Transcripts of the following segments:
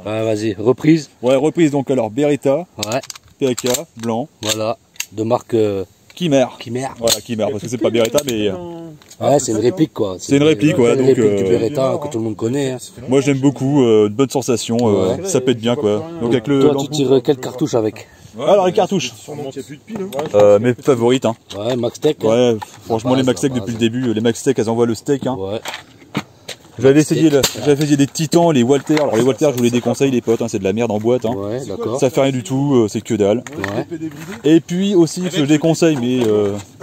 Ouais, vas-y, reprise. Ouais, reprise donc alors Beretta, Ouais. PAK, blanc. Voilà, de marque Kimmer. Voilà, Kimmer, parce que c'est pas Beretta, mais. Ouais, c'est une réplique quoi. C'est une réplique, ouais. Une Donc, réplique du Beretta que tout le monde connaît. Hein. Moi j'aime beaucoup, une bonne sensation, Ouais. ça pète bien quoi. Donc avec Toi, tu tires quelle cartouche avec? Alors les cartouches, mes favorites. Hein. Ouais, Maxtech. Ouais, franchement les Maxtech depuis le début, les Maxtech elles envoient le steak. Hein. Ouais. J'avais essayé des Titans, les Walter. Alors les Walter je vous les déconseille les potes, hein, c'est de la merde en boîte. Hein. Ouais, d'accord. Ça fait rien du tout, c'est que dalle. Ouais. Et puis aussi ce que je déconseille, mais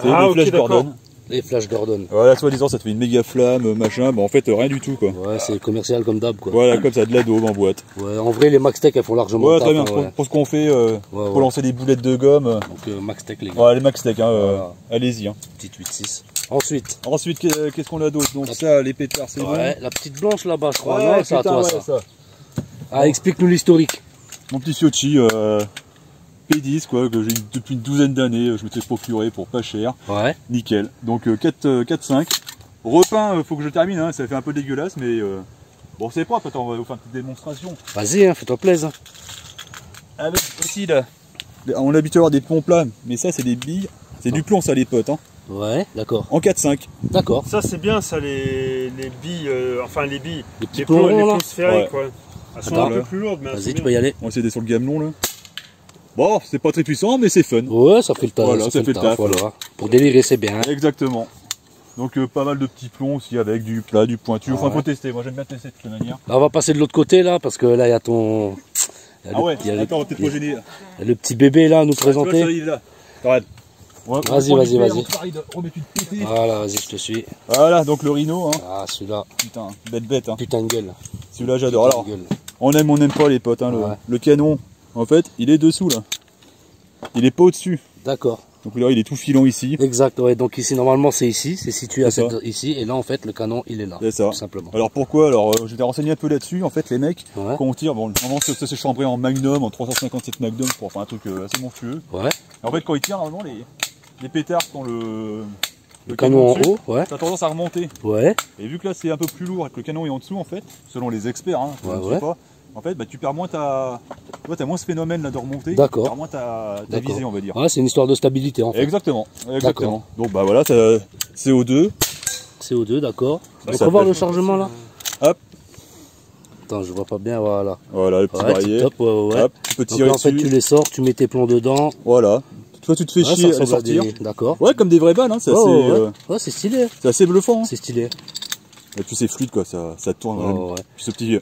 c'est les Flash Gordon. Les Flash Gordon. Voilà, soi-disant ça te fait une méga flamme, machin, bon en fait rien du tout quoi. Ouais, c'est commercial comme d'hab quoi. Voilà, comme ça, de la daube en boîte. Ouais, en vrai les Maxtech elles font largement Ouais, le très taf, bien, hein, pour ce qu'on fait, pour lancer des boulettes de gomme. Donc Maxtech les gars. Ouais, les Maxtech, hein, Voilà. allez-y. Hein. Petite 8.6. Ensuite. Ensuite, qu'est-ce qu'on a d'autre? Donc ça, les pétards, c'est Ouais, bon. la petite blanche là-bas je crois. Ouais, Non, c'est à putain, toi ouais, ça. Ah, explique-nous l'historique. Mon petit Fiocchi P10 quoi, que j'ai depuis une douzaine d'années, je m'étais procuré pour pas cher. Ouais. Nickel. Donc 4-5. Repeint, faut que je termine, hein, ça fait un peu dégueulasse, mais bon c'est propre, attends, on va vous faire une petite démonstration. Vas-y, hein, fais-toi plaisir. Avec aussi là, on a l'habitude à avoir des plombs plats, mais ça c'est des billes, c'est du plomb ça les potes. Hein. Ouais, d'accord. En 4-5. D'accord. Ça c'est bien ça les billes, enfin les billes, Les petits les plombs, plombs là. sphériques Ouais. quoi. Elles sont Attends. un peu plus lourdes mais elles sont Vas-y, tu bien. peux y aller. On va essayer d'être sur le gamelon là. Bon, c'est pas très puissant, mais c'est fun. Ouais, ça fait le taf. Voilà, ça fait le taf. Voilà. Pour délirer, c'est bien. Exactement. Donc pas mal de petits plombs aussi avec du plat, du pointu. Enfin, Ouais. faut tester. Moi, j'aime bien tester de toute manière. Là, on va passer de l'autre côté là, parce que là, il y a ton. Il y a Ah ouais, il y a attends, on va peut-être pas gêner. il y a le petit bébé là à nous Tu vois, ça, présenter. il est là. Regarde. Vas-y, vas-y, vas-y. Remettre une pétée. Voilà, vas-y, je te suis. Voilà, donc le Rhino. Hein. Ah, celui-là, Putain, bête. Hein. putain de gueule. Celui-là, j'adore. Alors, Putain de gueule. on aime, on n'aime pas les potes. Hein, Ouais. le canon, en fait, il est dessous là. Il est pas au-dessus. D'accord. Donc là, il est tout filant ici. Exact, ouais. Donc ici, normalement, c'est ici. C'est situé à C'est cette... ici. Et là, en fait, le canon, il est là. C'est ça. Tout simplement. Alors pourquoi? Alors j'étais renseigné un peu là-dessus. En fait, les mecs, Ouais. quand on tire, bon, normalement ça s'est chambré en Magnum, en 357 Magnum pour faire un truc assez monstrueux. Ouais. Et en fait, quand ils tirent, normalement, les pétards qui ont Le canon en dessus, haut, ouais. ça a tendance à remonter. Ouais. Et vu que là, c'est un peu plus lourd et que le canon est en dessous, en fait, selon les experts, hein, je Ouais, ne sais ouais. pas, en fait, bah, tu perds moins ta. Tu vois, t'as moins ce phénomène là de remonter. D'accord. Tu perds moins ta D'accord. visée, on va dire. Ouais, c'est une histoire de stabilité en fait. Exactement. D'accord. Donc bah voilà, CO2. CO2, d'accord. On ça peut voir fait- le chargement là. Hop. Attends, je vois pas bien, voilà. Voilà, le petit Ouais, barillet. top, ouais, ouais. Hop, tu peux Donc tirer là, en fait, dessus. tu les sors, tu mets tes plombs dedans. Voilà. Toi, tu te fais Ouais, chier ça à les ressemble à sortir. des- D'accord. Ouais, comme des vraies balles, hein. C'est Ouais, assez, ouais, ouais. Ouais, c'est stylé. c'est assez bluffant. Hein. C'est stylé. Et puis c'est fluide quoi, ça tourne. Ouais, vraiment. ouais. Puis ce petit.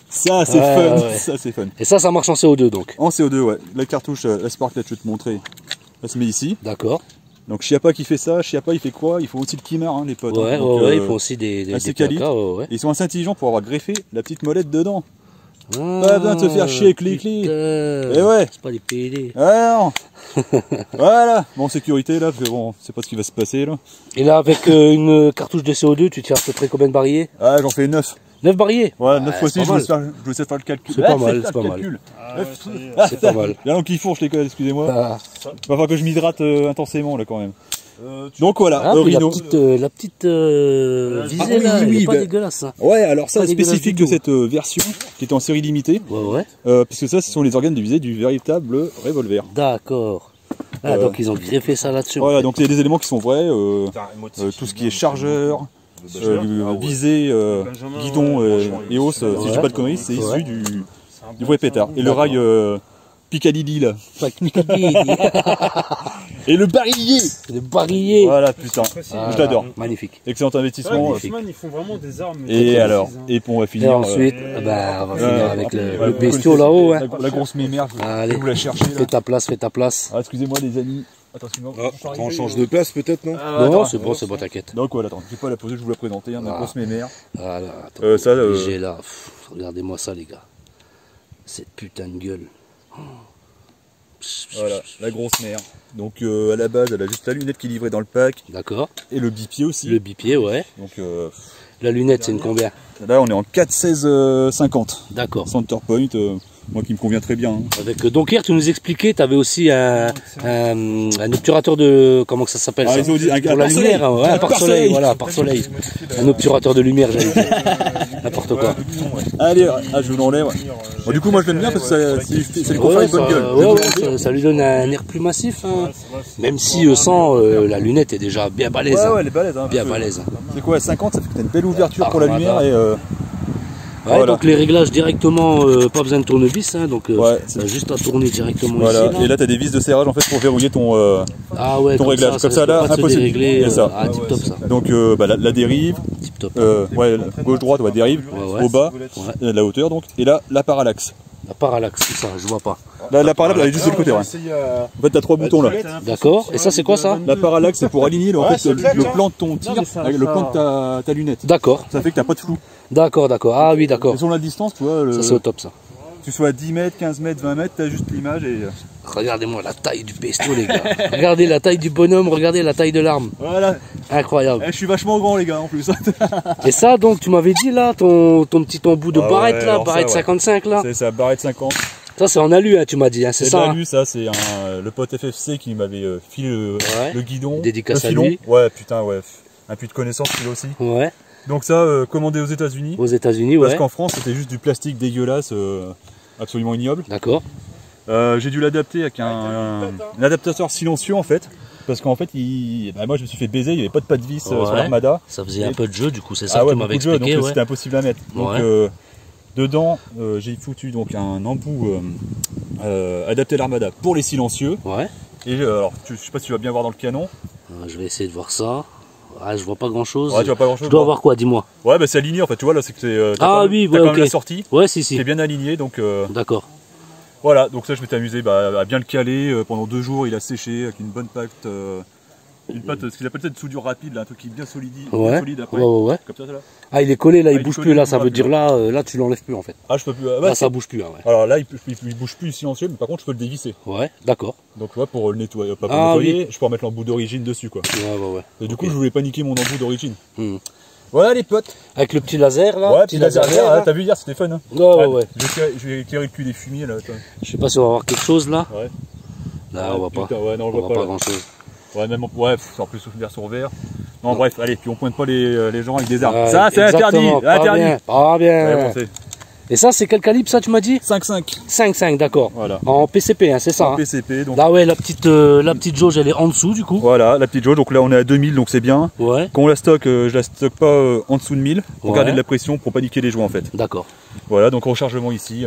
Ça c'est Ouais, fun, ouais. ça c'est fun. Et ça marche en CO2 donc. En CO2, ouais. La cartouche, la Sparklet, je vais te montrer. Elle se met ici. D'accord. Donc Chiappa qui fait ça, Chiappa il fait quoi? Il faut aussi le Kimmer, hein, les potes. Ouais, hein. Donc, ouais, ils font aussi des assez PAK, quali. ouais, ouais. Ils sont assez intelligents pour avoir greffé la petite molette dedans. Ah, Pas besoin de se faire chier avec les clés. putain. Eh ouais. C'est pas les PD. Ah non. Voilà. Bon, sécurité là, parce que bon, c'est pas ce qui va se passer là. Et là, avec une cartouche de CO2, tu tires à peu près combien de barillet? Ah, j'en fais 9. 9 barilles. Ouais, 9 fois 6, c'est je pas vous laisse faire le calcul. C'est pas mal, c'est pas mal. C'est pas mal. Bien donc il fourche les codes, excusez-moi. Ah. Il va falloir que je m'hydrate intensément là quand même. Donc voilà, Ah, puis Rhino. la petite visée oui, là, oui, elle oui, est pas bah- dégueulasse. Hein. Ouais, alors ça Pas c'est dégueulasse spécifique du de tout. cette version qui est en série limitée, Ouais. puisque ça ce sont les organes de visée du véritable revolver. D'accord. Ah, donc ils ont greffé ça là-dessus. en Voilà, fait. donc il y a des éléments qui sont vrais, tout ce qui est chargeur, visée, guidon et hausse, si je dis pas de conneries, c'est issu du vrai pétard. Et le rail Piccadilly là. Pas que Piccadilly. Et le barillier. Le barillier. Voilà, putain, Ah, je l'adore. Magnifique. Excellent investissement. Haussmann, ils font vraiment des armes. Et alors, précises, hein. et puis on va Et finir. ensuite, on va finir avec le vous bestiau connaissez là-haut. Hein. La grosse mémère, je Allez, vais vous la chercher là. fais ta place, fais ta place. Ah, excusez-moi les amis. Attends, excusez-moi. Attends, on change de place peut-être, non? Non, c'est bon, t'inquiète. Donc voilà, attends, je vais pas la poser, je vais vous la présenter, hein, la grosse mémère. Voilà, attends, Ça, j'ai là. Pff, regardez-moi ça, les gars. Cette putain de gueule. Voilà, la grosse mère. Donc à la base, elle a juste la lunette qui est livrée dans le pack D'accord. et le bipied aussi. Le bipied, ouais. Donc La lunette, c'est une combien? là, on est en 4,16,50. D'accord. Center point, moi qui me convient très bien. Hein. Avec Donker, tu nous expliquais, tu avais aussi un obturateur de. Comment que ça s'appelle ça? ils ont dit un Pour la pare-soleil. lumière, ouais, un pare-soleil, voilà, pare-soleil. Un obturateur de lumière, j'allais dire. N'importe quoi. Allez, je vous l'enlève. Bon, du coup, moi je l'aime bien parce que ça lui confère une bonne gueule. Ça lui donne un air plus massif, hein. Même si sans la lunette est déjà bien balèze. Ouais, Hein. elle est balèze. Hein, Bien parce que balèze. c'est quoi, 50, ça fait que t'as une belle ouverture pour la Ah, lumière bah. et Ouais, voilà. donc les réglages directement, pas besoin de tournevis, hein, donc Ouais. t'as juste à tourner directement voilà. ici. Et là, t'as des vis de serrage en fait pour verrouiller ton Ah ouais, ton réglage. Comme ça, là, peut pas se impossible. dérégler, C'est ça. Ah, tip top ça. donc la dérive, Tip top. ouais, gauche-droite, ouais, dérive, Ouais. au bas, Ouais. la hauteur donc, et là, la parallaxe. La parallaxe, c'est ça, je vois pas. Là, la parallaxe, elle est juste de l'autre côté. Ouais. En fait, t'as 3 boutons là. D'accord. Et ça, c'est quoi ça? La parallaxe, c'est pour aligner en fait, le plan de ton tir avec le plan de ta lunette. D'accord. Ça fait que t'as pas de flou. D'accord. Ah oui, d'accord. Et selon la distance, tu vois, Ça, c'est au top, ça. que tu sois à 10 mètres, 15 mètres, 20 mètres, t'as juste l'image et. Regardez-moi la taille du bestiau, les gars. Regardez la taille du bonhomme, regardez la taille de l'arme. Voilà. Incroyable. Je suis vachement grand, les gars, en plus. Et ça, donc, tu m'avais dit là, ton petit embout de Ah barrette ouais, là, alors ça, barrette ouais. 55 là. C'est ça, barrette 50. Ça, c'est en alu, hein, tu m'as dit, hein, c'est C'est ça. de Hein. l'alu, ça, c'est le pote FFC qui m'avait filé le guidon. Dédicace le à filon. lui. Ouais, putain, ouais. Un puits de connaissance, lui aussi. Ouais. Donc ça, commandé aux États-Unis. Aux États-Unis, Parce ouais. qu'en France, c'était juste du plastique dégueulasse, absolument ignoble. D'accord. J'ai dû l'adapter avec un adaptateur silencieux, en fait. Parce qu'en fait, moi, je me suis fait baiser, il n'y avait pas de patte vis sur Ouais. l'Armada. Ça faisait un peu de jeu, du coup, c'est ça Ah que ouais, tu m'avais beaucoup de jeux, donc expliqué, ouais. c'était impossible à mettre. Donc Ouais. dedans, j'ai foutu donc un embout adapté à l'Armada pour les silencieux. Ouais. Et alors, je sais pas si tu vas bien voir dans le canon. Je vais essayer de voir ça. Ah, je vois pas grand chose. Ouais, tu vois pas grand chose. Je dois voir quoi, dis-moi. Ouais, bah c'est aligné en fait, tu vois là, c'est que c'est. Ah oui, t'as ouais, quand ok. même la sortie, Ouais, si, si. c'est bien aligné donc. D'accord. Voilà, donc ça je m'étais amusé à bien le caler. Pendant 2 jours, il a séché avec une bonne pâte. Une pâte, ce qu'il appelle peut-être soudure rapide, là, un truc qui est bien solide, Ouais. solide après. Ouais. Comme ça, là. Ah, il est collé là, Ah, il il bouge est plus collé, là, il ça bouge veut plus. dire là, tu l'enlèves plus en fait. Ah, je peux plus. Là, ça bouge plus, hein, ouais. Alors là, il bouge plus silencieux, mais par contre, je peux le dévisser. Ouais, d'accord. Donc, tu vois, pour le nettoyer, pas pour Ah, le nettoyer, je peux remettre l'embout d'origine dessus, quoi. Ouais. Et du Ok. coup, je voulais pas niquer mon embout d'origine. Hmm. Voilà les potes. Avec le petit laser là. Ouais, petit laser, là. t'as vu hier, c'était fun. Hein. Ouais. Je vais éclairer le cul des fumiers là. Attends. Je sais pas si on va voir quelque chose là. Ouais. Là, on voit pas. Putain, ouais, non, on On le voit voit pas là. grand chose. Ouais, même en plus vert sur vert. Non, bref, allez, puis on pointe pas les gens avec des armes. Ça, c'est exactement, interdit. pas Interdit. bien, pas bien. Ouais, bon, c'est Et ça, c'est quel calibre ça, tu m'as dit? 5,5. 5,5, d'accord. Voilà. En PCP, hein, c'est ça. Hein. PCP, donc. Là, ouais, la petite jauge, elle est en dessous du coup. Voilà, la petite jauge. Donc là, on est à 2000, donc c'est bien. Ouais, Quand on la stocke, je la stocke pas en dessous de 1000 pour Ouais. garder de la pression, pour pas niquer les joints en fait. d'accord. Voilà, donc rechargement ici.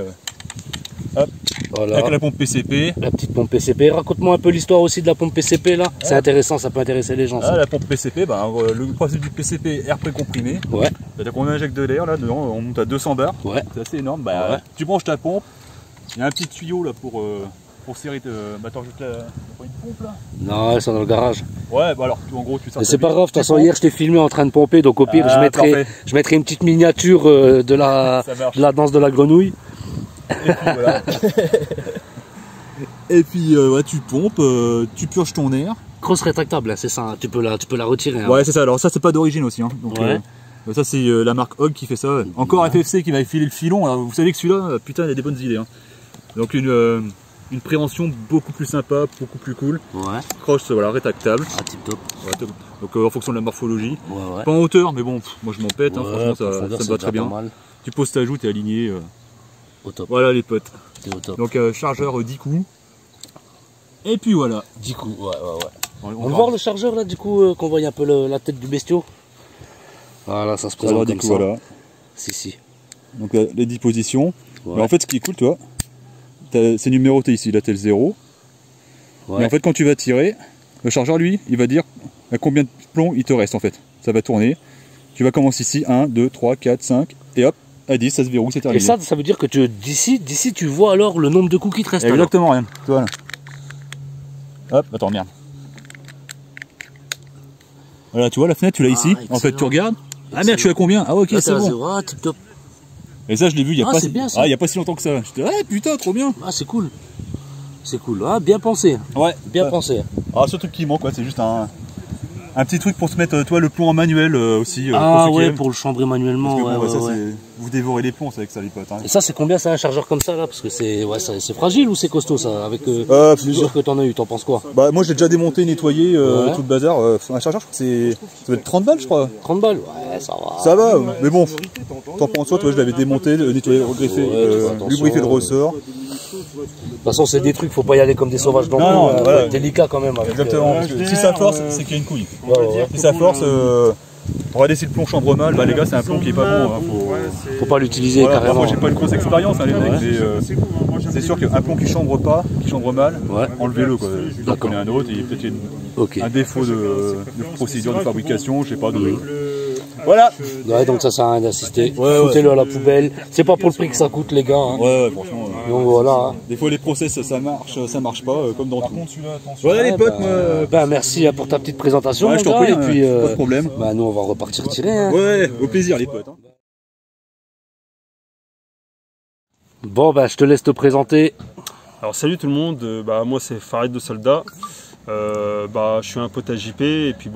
Voilà. Avec la pompe PCP. La petite pompe PCP. Raconte-moi un peu l'histoire aussi de la pompe PCP là. C'est intéressant, ça peut intéresser les gens. Ah, Ça. la pompe PCP, le principe du PCP, air précomprimé. Ouais, C'est-à-dire qu'on injecte de l'air là dedans, on monte à 200 bars. ouais. C'est assez énorme. Ouais. Tu branches ta pompe. Il y a un petit tuyau là pour serrer. Attends, je te la. Une pompe là. Non, elles sont dans le garage. Ouais, alors en gros tu sors. Mais c'est pas grave, de toute façon, hier je t'ai filmé en train de pomper, donc au pire, Ah, je mettrai une petite miniature de Ça marche. la danse de la grenouille. Voilà. Et puis ouais, tu pompes, tu purges ton air. Crosse rétractable, hein, c'est ça, hein. Tu peux la retirer. Hein. Ouais, c'est ça. Alors ça, c'est pas d'origine aussi. Hein. Donc, Ouais. Ça c'est la marque Hog qui fait ça. Encore FFC qui m'avait filé le filon. Alors, vous savez que celui-là, putain, il a des bonnes idées. Hein. Donc une préhension beaucoup plus sympa, beaucoup plus cool. Ouais. Croche, voilà, rétractable. Ah, tip top. Ouais, top. Donc en fonction de la morphologie. Ouais, ouais. Pas en hauteur, mais bon, moi je m'en pète. Hein, Ouais, franchement, ça me va très bien. Tu poses ta joue, t'es aligné. Au top. Voilà les potes. T'es au top. Donc chargeur 10 coups. Et puis voilà. 10 coups, ouais. On va voir le chargeur là, du coup, qu'on voit un peu la tête du bestiau. Voilà, ça se présente comme ça. Voilà. Si. Donc les 10 positions. Ouais. Mais en fait, ce qui est cool, tu vois, c'est numéroté ici, là t'as le 0. Ouais. Mais en fait, quand tu vas tirer, le chargeur, lui, il va dire à combien de plombs il te reste en fait. Ça va tourner. Tu vas commencer ici, 1, 2, 3, 4, 5, et hop, à 10, ça se verrouille, c'est terminé. Et ça veut dire que d'ici, tu vois alors le nombre de coups qui te restent. Exactement, rien. Voilà. Hop, attends, merde. Voilà, tu vois la fenêtre, tu l'as ici. Excellent. En fait, tu regardes. Ah merde, je suis à combien? Ah ok, c'est bon. Ah, tip top. Et ça, je l'ai vu il y a pas il y a pas si longtemps que ça. J'étais, ah putain, trop bien. Ah, c'est cool. C'est cool. Ah, bien pensé. Ouais. Bien pensé. Ah, ce truc qui manque, ouais, c'est juste un petit truc pour se mettre, toi, le plomb en manuel aussi. Ah ouais, pour le chambrer manuellement. Parce que, ouais. Vous dévorez les plombs avec ça, les potes. Hein. Et ça, c'est combien ça, un chargeur comme ça là? Parce que c'est fragile ou c'est costaud ça? Avec l'usure que t'en as eu, t'en penses quoi? Bah, moi, j'ai déjà démonté, nettoyé tout le bazar. Un chargeur, je crois que ça doit être 30 balles, je crois. 30 balles? Ouais, ça va. Ça va, mais bon, t'en prends soin, toi, je l'avais démonté, nettoyé, regriffé, lubrifié le ressort. De toute façon, c'est des trucs, faut pas y aller comme des sauvages dans le monde. Voilà. Délicat quand même. Avec, exactement. Si ça force, c'est qu'il y a une couille. Si ça force, regardez si le plomb chambre mal, bah les gars, c'est un plomb qui est pas bon. Hein, faut pas l'utiliser carrément. Moi, j'ai pas une grosse expérience, hein, les mecs, mais c'est sûr qu'un plomb qui chambre mal, enlevez-le. Donc, on est un autre, il y a peut-être un défaut de procédure de fabrication, je sais pas. Voilà. Ouais, donc ça sert à rien d'assister. Foutez-le à la poubelle. C'est pas pour le prix que ça coûte, les gars. Hein. Ouais, franchement. Donc voilà. Hein. Des fois, les process, ça marche pas, comme dans tout. Voilà, les potes. Merci pour ta petite présentation. Ouais, je t'en prie, et puis, pas de problème. Nous, on va repartir tirer. Hein. Ouais, au plaisir, les potes. Hein. Bon, je te laisse te présenter. Alors, salut tout le monde. Moi, c'est Farid de Soldat. Je suis un pote à JP et puis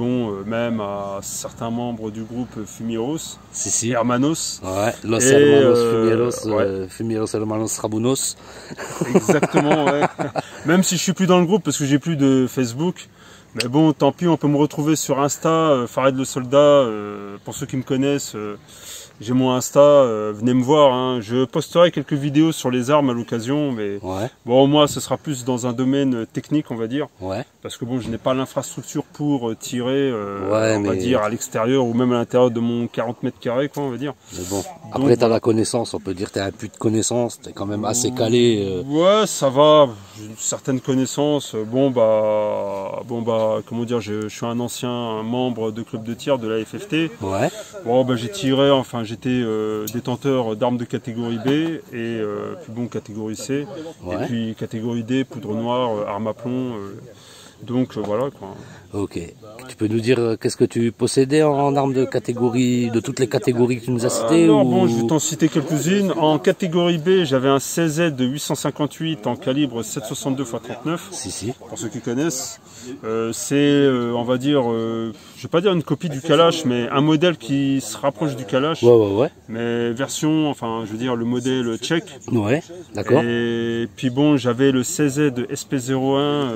même à certains membres du groupe Fumieros, Hermanos. Ouais, Los Hermanos Fumieros, Fumieros Hermanos Rabunos. Exactement, ouais. Même si je suis plus dans le groupe parce que j'ai plus de Facebook. Mais bon, tant pis, on peut me retrouver sur Insta, Farid le Soldat. Pour ceux qui me connaissent, j'ai mon Insta, venez me voir. Hein. Je posterai quelques vidéos sur les armes à l'occasion, mais bon, moi, ce sera plus dans un domaine technique, on va dire. Ouais. Parce que bon, je n'ai pas l'infrastructure pour tirer, on va dire, à l'extérieur ou même à l'intérieur de mon 40 mètres carrés, quoi, on va dire. Mais bon, après, tu as la connaissance, on peut dire, tu as un puits de connaissance, tu es quand même assez calé. Ouais, ça va, j'ai une certaine connaissance. Comment dire, je suis un ancien membre de club de tir de la FFT. Ouais. Bon, j'ai tiré, j'étais détenteur d'armes de catégorie B et puis catégorie C. Et puis catégorie D, poudre noire, arme à plomb. Donc voilà quoi. Ok. Tu peux nous dire qu'est-ce que tu possédais en armes de catégorie, de toutes les catégories que tu nous as citées je vais t'en citer quelques-unes. En catégorie B, j'avais un CZ de 858 en calibre 7,62 x 39. Si. Pour ceux qui connaissent. C'est, on va dire, je vais pas dire une copie du Kalash, mais un modèle qui se rapproche du Kalash. Ouais. Mais version, je veux dire le modèle tchèque. Ouais, d'accord. Et puis j'avais le CZ de SP01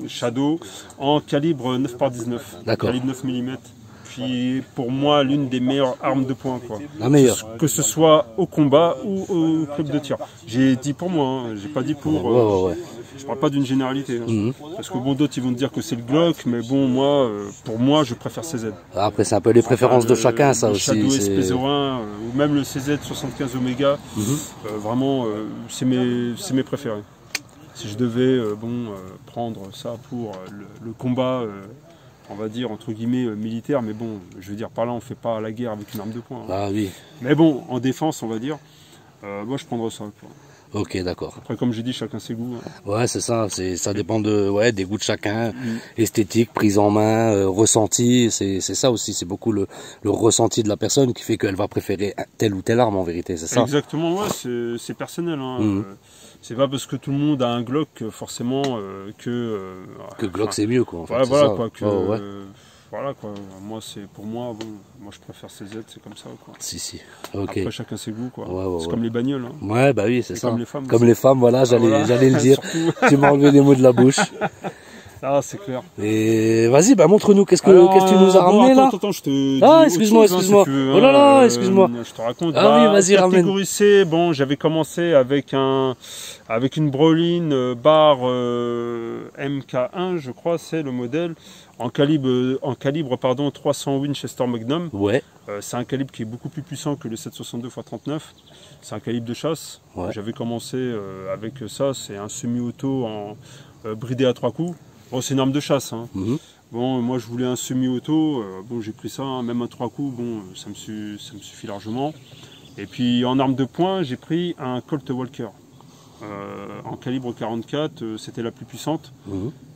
Shadow en calibre 9x19. D'accord. Calibre 9 mm. Puis pour moi, l'une des meilleures armes de poing, quoi. La meilleure. Que ce soit au combat ou au club de tir. J'ai dit pour moi, hein. J'ai pas dit pour. Je parle pas d'une généralité. Hein. Parce que d'autres ils vont te dire que c'est le Glock, mais moi, pour moi, je préfère CZ. Après, c'est un peu les préférences de chacun, ça aussi. Shadow SP01 ou même le CZ 75 Omega, vraiment, c'est mes préférés. Si je devais prendre ça pour le combat, on va dire entre guillemets militaire, mais je veux dire par là on fait pas la guerre avec une arme de poing. Hein. Ah oui. Mais en défense on va dire, moi je prendrais ça. Quoi. Ok, d'accord. Après comme j'ai dit, chacun ses goûts. Hein. Ouais, c'est ça. Ça dépend des goûts de chacun, esthétique, prise en main, ressenti. C'est ça aussi. C'est beaucoup le ressenti de la personne qui fait qu'elle va préférer telle ou telle arme en vérité. C'est ça. Exactement. Ouais, c'est personnel. Hein. C'est pas parce que tout le monde a un Glock forcément que Glock c'est mieux quoi. En fait, voilà quoi. voilà quoi, moi c'est pour moi, bon, moi je préfère CZ, c'est comme ça quoi. Si, ok. Après chacun ses goûts quoi, Ouais, c'est comme les bagnoles. Hein. Ouais, bah oui, c'est ça. Comme les femmes. Comme les femmes, voilà, j'allais le dire. Tu m'as enlevé les mots de la bouche. Ah, c'est clair. Et vas-y, bah montre-nous, qu'est-ce que tu nous as ramené là? Attends, je te dis. Ah, excuse-moi. Oh là là, excuse-moi. Je te raconte. Ah oui, vas-y, ramène. Catégorie C, bon, j'avais commencé avec une Brolin bar MK1, je crois, c'est le modèle, en calibre 300 Winchester Magnum. Ouais. C'est un calibre qui est beaucoup plus puissant que le 7,62 x 39. C'est un calibre de chasse. Ouais. J'avais commencé avec ça, c'est un semi-auto en bridé à 3 coups. Bon, c'est une arme de chasse. Hein. Bon, moi je voulais un semi-auto. Bon, j'ai pris ça, hein, même à 3 coups. Bon, ça me suffit largement. Et puis en arme de poing, j'ai pris un Colt Walker. En calibre 44, c'était la plus puissante.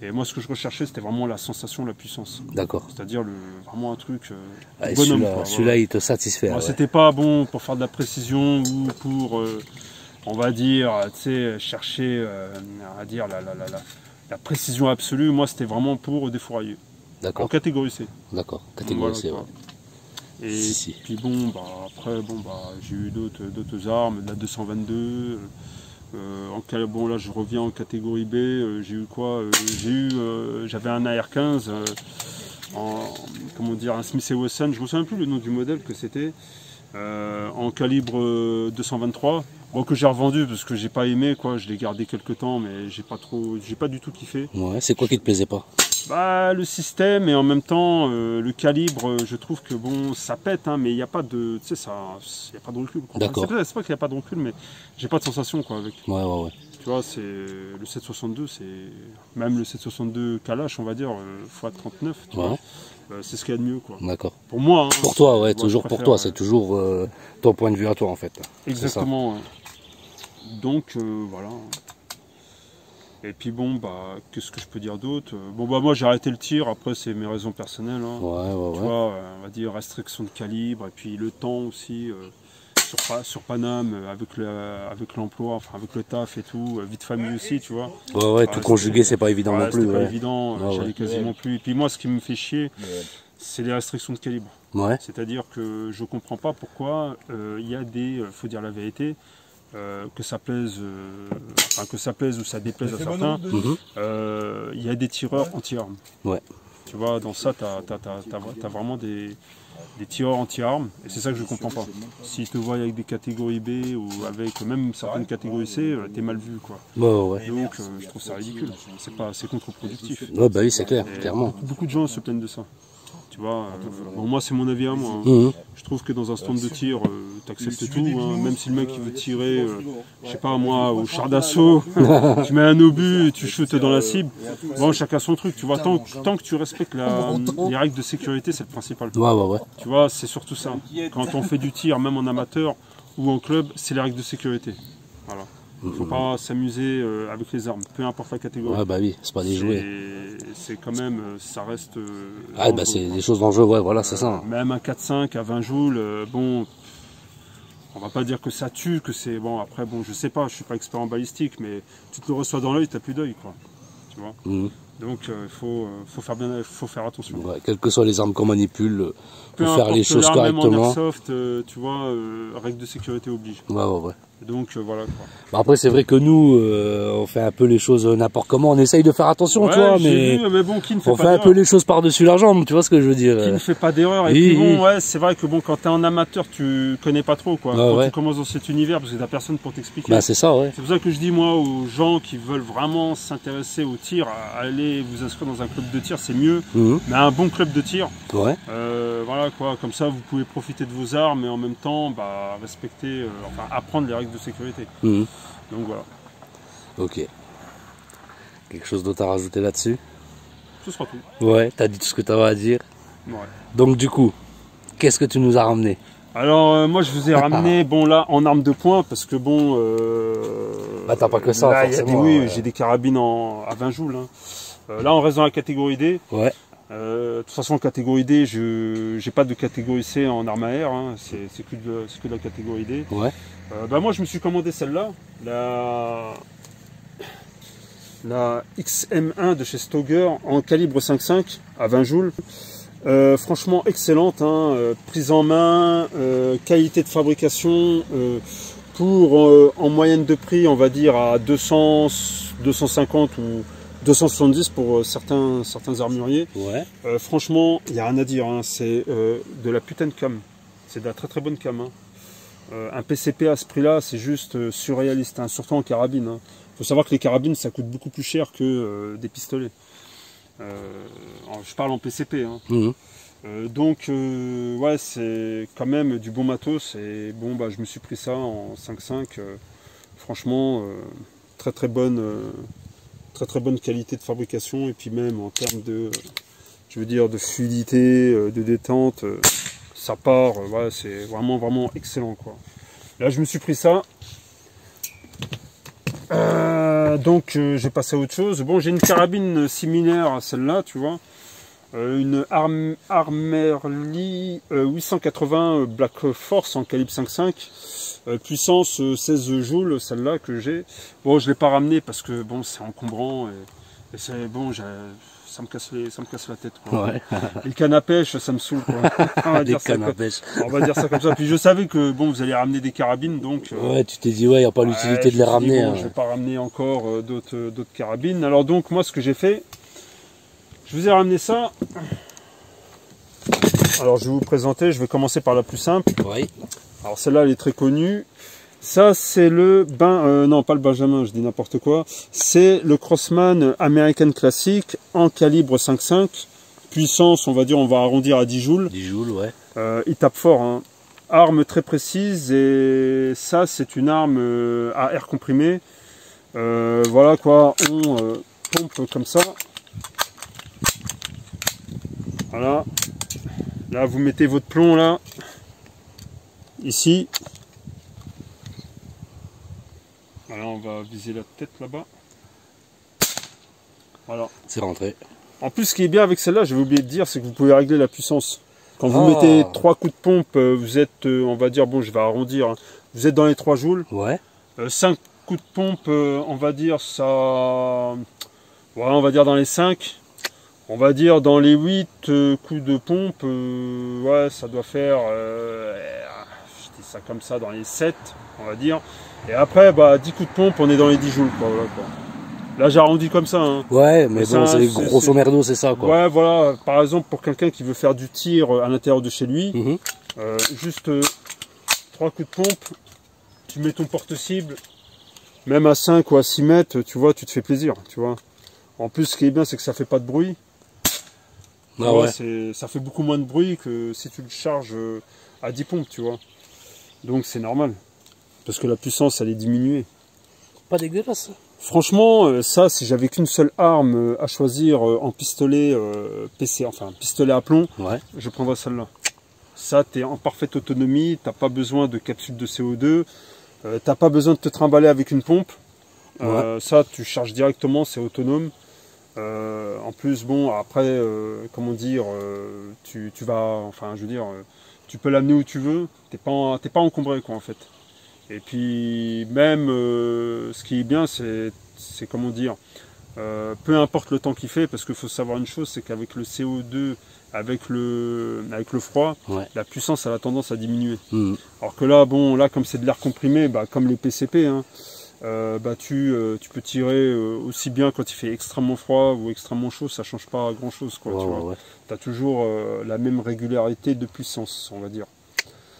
Et moi, ce que je recherchais, c'était vraiment la sensation, la puissance. D'accord. C'est-à-dire vraiment un truc bonhomme. Celui-là, il te satisfait. Ouais. C'était pas bon pour faire de la précision ou pour, on va dire, tu sais, chercher, à dire la précision absolue. Moi, c'était vraiment pour défourailler. D'accord. En catégorie C. D'accord. Catégorie C. Ouais. Et puis bon, après, j'ai eu d'autres armes, de la 222. Bon là je reviens en catégorie B, j'ai eu quoi, j'avais un AR-15 comment dire, un Smith & Wesson, je me souviens plus le nom du modèle que c'était, en calibre 223, bon, que j'ai revendu parce que j'ai pas aimé quoi, je l'ai gardé quelques temps mais j'ai pas du tout kiffé. Ouais, c'est quoi qui te plaisait pas? Bah, le système et en même temps le calibre, je trouve que bon ça pète hein, mais il n'y a pas de, tu sais, il y a pas de recul. D'accord. C'est pas qu'il n'y a pas de recul mais j'ai pas de sensation quoi avec. Ouais. Tu vois, c'est le 762, c'est même le 762 Kalash on va dire x39. Tu vois, c'est ce qu'il y a de mieux quoi. D'accord. Pour moi. Hein, pour toi ouais, toujours pour toi, c'est toujours ton point de vue à toi en fait. Exactement. Ouais. Donc voilà. Et puis bon, qu'est-ce que je peux dire d'autre? Bon moi j'ai arrêté le tir, après c'est mes raisons personnelles. Hein. Tu vois, on va dire restriction de calibre, et puis le temps aussi, sur Paname, avec l'emploi, enfin avec le taf et tout, vie de famille aussi, tu vois. Ouais, tout conjugué, c'est pas évident non plus. C'est pas évident, j'allais quasiment plus. Et puis moi ce qui me fait chier, c'est les restrictions de calibre. Ouais. C'est-à-dire que je comprends pas pourquoi il y a faut dire la vérité, que ça plaise ou ça déplaise à certains, il y a des tireurs anti-armes. Ouais. Tu vois, dans ça, tu as vraiment des tireurs anti-armes, et c'est ça que je ne comprends pas. S'ils te voient avec des catégories B ou avec même certaines catégories C, t'es mal vu, quoi. Ouais. Donc, je trouve ça ridicule. C'est contre-productif. Ouais, bah oui, c'est clair, clairement. Beaucoup de gens se plaignent de ça. Tu vois, bon, moi c'est mon avis à moi. Hein. Je trouve que dans un stand de tir, tu acceptes tout, hein. Même si le mec il veut tirer, je sais pas moi, au char d'assaut, tu mets un obus et tu shootes dans la cible. Bon, chacun son truc, tu vois, tant que tu respectes les règles de sécurité, c'est le principal. Ouais. Tu vois, c'est surtout ça. Quand on fait du tir, même en amateur ou en club, c'est les règles de sécurité. Voilà. Il ne faut pas s'amuser avec les armes, peu importe la catégorie. Ouais, bah oui, c'est pas des jouets. C'est quand même, ça reste. C'est des choses dangereuses, ouais, voilà, c'est ça. Même un 4-5 à 20 joules, bon, on va pas dire que ça tue, que c'est. Bon, après, bon, je sais pas, je suis pas expert en balistique, mais tu te le reçois dans l'œil, t'as plus d'œil, quoi. Tu vois. Donc, il faut faire attention. Ouais, quelles que soient les armes qu'on manipule, faut faire les choses correctement. Même en airsoft, tu vois, règles de sécurité oblige. Ouais. Donc voilà quoi. Bah après c'est vrai que nous on fait un peu les choses n'importe comment, on essaye de faire attention, tu vois, mais bon, qui ne fait on fait un peu les choses par-dessus la jambe, tu vois ce que je veux dire. Qui ne fait pas d'erreur. Et puis bon, ouais, c'est vrai que bon, quand t'es un amateur, tu connais pas trop quoi. Quand tu commences dans cet univers, parce que t'as personne pour t'expliquer. Bah c'est ça, ouais. C'est pour ça que je dis moi aux gens qui veulent vraiment s'intéresser au tir, allez vous inscrire dans un club de tir, c'est mieux. Mais un bon club de tir. Ouais. Voilà quoi, comme ça vous pouvez profiter de vos armes et en même temps respecter, apprendre les règles de sécurité. Donc voilà. Ok. Quelque chose d'autre à rajouter là-dessus? Ce sera tout. Ouais, t'as dit tout ce que t'avais à dire. Ouais. Donc du coup, qu'est-ce que tu nous as ramené? Alors moi je vous ai ramené, bon là, en arme de poing, parce que bon... t'as pas que ça, là, forcément. J'ai des carabines à 20 joules. Hein. Là on reste dans la catégorie D. Ouais. De toute façon, en catégorie D, j'ai pas de catégorie C en arme à air, hein. C'est que de la catégorie D. Ouais. Moi, je me suis commandé celle-là, la XM1 de chez Stoeger en calibre 5.5 à 20 joules. Franchement excellente, hein, prise en main, qualité de fabrication, pour en moyenne de prix, on va dire à 200, 250 ou 270 pour certains armuriers. Ouais. Franchement, il n'y a rien à dire, hein, c'est de la putain de cam. C'est de la très très bonne cam. Hein. Un PCP à ce prix-là, c'est juste surréaliste, hein, surtout en carabine. Hein. Faut savoir que les carabines, ça coûte beaucoup plus cher que des pistolets. Je parle en PCP. Hein. Donc, ouais, c'est quand même du bon matos. Et bon, bah, je me suis pris ça en 5.5. Franchement, très très bonne qualité de fabrication. Et puis même en termes de, je veux dire, de fluidité, de détente, ça part. Ouais, c'est vraiment vraiment excellent, quoi. Là, je me suis pris ça. Donc j'ai passé à autre chose. Bon, j'ai une carabine similaire à celle-là, tu vois. Une Armerly 880 Black Force en calibre 5.5. Puissance 16 joules, celle-là que j'ai. Bon, je ne l'ai pas ramenée parce que bon, c'est encombrant et c'est bon, ça me casse la tête, quoi. Ouais. Et le canne à pêche, ça me saule, quoi. On va dire ça comme ça. Puis je savais que bon, vous allez ramener des carabines, donc. Ouais, tu t'es dit ouais, il n'y a pas l'utilité de les ramener. Bon, je vais pas ramener encore d'autres carabines. Alors donc moi, ce que j'ai fait, je vous ai ramené ça. Alors je vais vous présenter. Je vais commencer par la plus simple. Oui. Alors celle-là, elle est très connue. Ça, c'est le non, pas le Benjamin, je dis n'importe quoi. C'est le Crosman American Classic en calibre 5.5. Puissance, on va dire, on va arrondir à 10 joules. 10 joules, ouais. Il tape fort, hein. Arme très précise, et ça, c'est une arme à air comprimé. Voilà quoi, on pompe comme ça. Voilà. Là, vous mettez votre plomb là. Ici. Voilà, on va viser la tête là-bas. Voilà. C'est rentré. En plus, ce qui est bien avec celle-là, j'avais oublié de dire, c'est que vous pouvez régler la puissance. Quand vous mettez 3 coups de pompe, vous êtes, on va dire, bon, je vais arrondir, hein, vous êtes dans les 3 joules. Ouais. 5 coups de pompe, on va dire, ça... Ouais, on va dire dans les 5. On va dire dans les 8 coups de pompe, ouais, ça doit faire... je dis ça comme ça, dans les 7, on va dire. Et après, bah, 10 coups de pompe, on est dans les 10 joules, quoi, voilà, quoi. Là, j'ai arrondi comme ça. Hein. Ouais, mais bon, c'est grosso merdo, c'est ça, quoi. Ouais, voilà. Par exemple, pour quelqu'un qui veut faire du tir à l'intérieur de chez lui, juste 3 coups de pompe, tu mets ton porte-cible, même à 5 ou à 6 mètres, tu vois, tu te fais plaisir, tu vois. En plus, ce qui est bien, c'est que ça fait pas de bruit. Ah ouais. Ça fait beaucoup moins de bruit que si tu le charges à 10 pompes, tu vois. Donc, c'est normal. Parce que la puissance, elle est diminuée. Pas dégueulasse. Franchement, ça, si j'avais qu'une seule arme à choisir en pistolet PC, enfin pistolet à plomb, ouais, je prendrais celle-là. Ça, tu es en parfaite autonomie, t'as pas besoin de capsule de CO2, t'as pas besoin de te trimballer avec une pompe. Ça, tu charges directement, c'est autonome. En plus, bon, après, comment dire, tu vas, enfin, je veux dire, tu peux l'amener où tu veux, t'es pas encombré, quoi, en fait. Et puis même, ce qui est bien, c'est comment dire, peu importe le temps qu'il fait, parce qu'il faut savoir une chose, c'est qu'avec le CO2, avec le froid, ouais, la puissance a la tendance à diminuer. Alors que là, bon, là comme c'est de l'air comprimé, bah, comme les PCP, hein, bah, tu peux tirer aussi bien quand il fait extrêmement froid ou extrêmement chaud, ça change pas grand chose, quoi. Ouais, tu vois. Ouais. Tu as toujours la même régularité de puissance, on va dire.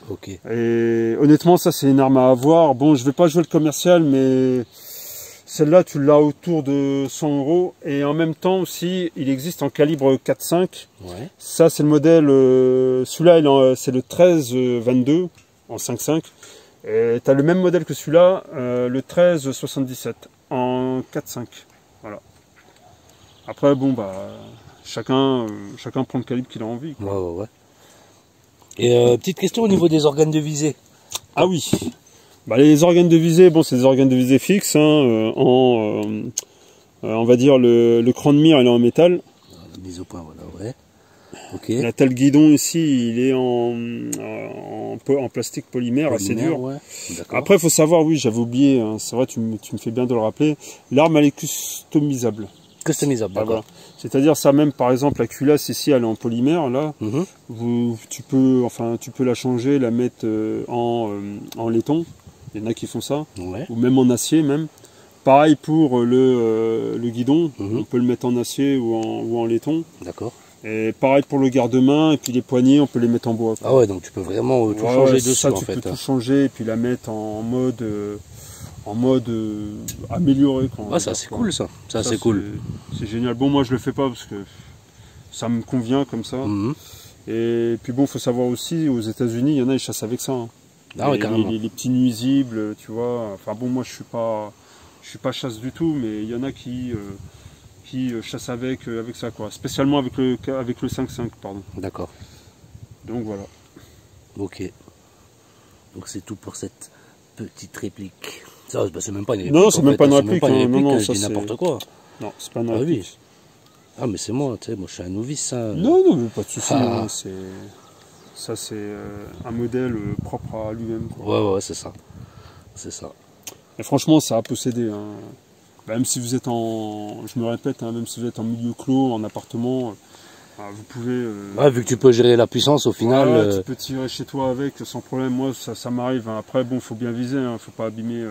Okay. Et honnêtement, ça c'est une arme à avoir. Bon, je vais pas jouer le commercial, mais celle-là tu l'as autour de 100 €. Et en même temps aussi, il existe en calibre 4.5. Ouais. Ça c'est le modèle, celui-là c'est le 13-22 en 5.5. Et tu as le même modèle que celui-là, le 13-77 en 4.5. Voilà. Après, bon, bah, chacun prend le calibre qu'il a envie, quoi. Ouais, ouais, ouais. Et petite question au niveau des organes de visée. Ah oui, bah, les organes de visée, bon, c'est des organes de visée fixes, hein, on va dire le cran de mire, il est en métal. La mise au point, voilà, ouais. Ok. Là, t'as le guidon ici, il est en plastique polymère, assez dur. Ouais. Après, il faut savoir, oui, j'avais oublié, hein, c'est vrai, tu me fais bien de le rappeler, l'arme, elle est customisable. Customisable, d'accord. Voilà. C'est-à-dire ça même, par exemple, la culasse ici, elle est en polymère, là. Tu peux la changer, la mettre en laiton. Il y en a qui font ça. Ouais. Ou même en acier, même. Pareil pour le guidon. On peut le mettre en acier ou en laiton. D'accord. Et pareil pour le garde-main, et puis les poignées, on peut les mettre en bois. Ah ouais, donc tu peux vraiment tout changer dessus, ça, en fait. Tu peux tout changer, et puis la mettre en mode amélioré. Ouais, ça c'est cool, ça. Ça c'est cool. C'est génial. Bon, moi je le fais pas parce que ça me convient comme ça. Et puis bon, faut savoir aussi, aux États-Unis, il y en a, ils chassent avec ça. Hein. Ah ouais, carrément. Les petits nuisibles, tu vois. Enfin bon, moi je suis pas chasse du tout, mais il y en a qui chassent avec ça, quoi. Spécialement avec le 5.5, pardon. D'accord. Donc voilà. Ok. Donc c'est tout pour cette petite réplique. Ça, c'est même pas une réplique. Non, c'est même pas une réplique. Non, ça c'est n'importe quoi. Non, c'est pas une réplique. Ah, mais c'est moi, tu sais, moi je suis un novice. Hein. Non, mais pas de soucis. Hein, ça, c'est un modèle propre à lui-même. Ouais, c'est ça. C'est ça. Et franchement, ça a possédé. Hein. Même si vous êtes je me répète, hein, même si vous êtes en milieu clos, en appartement, vous pouvez... ouais, vu que tu peux gérer la puissance au final... tu peux tirer chez toi avec sans problème. Moi, ça m'arrive. Hein. Après, bon, faut bien viser. Hein. Faut pas abîmer,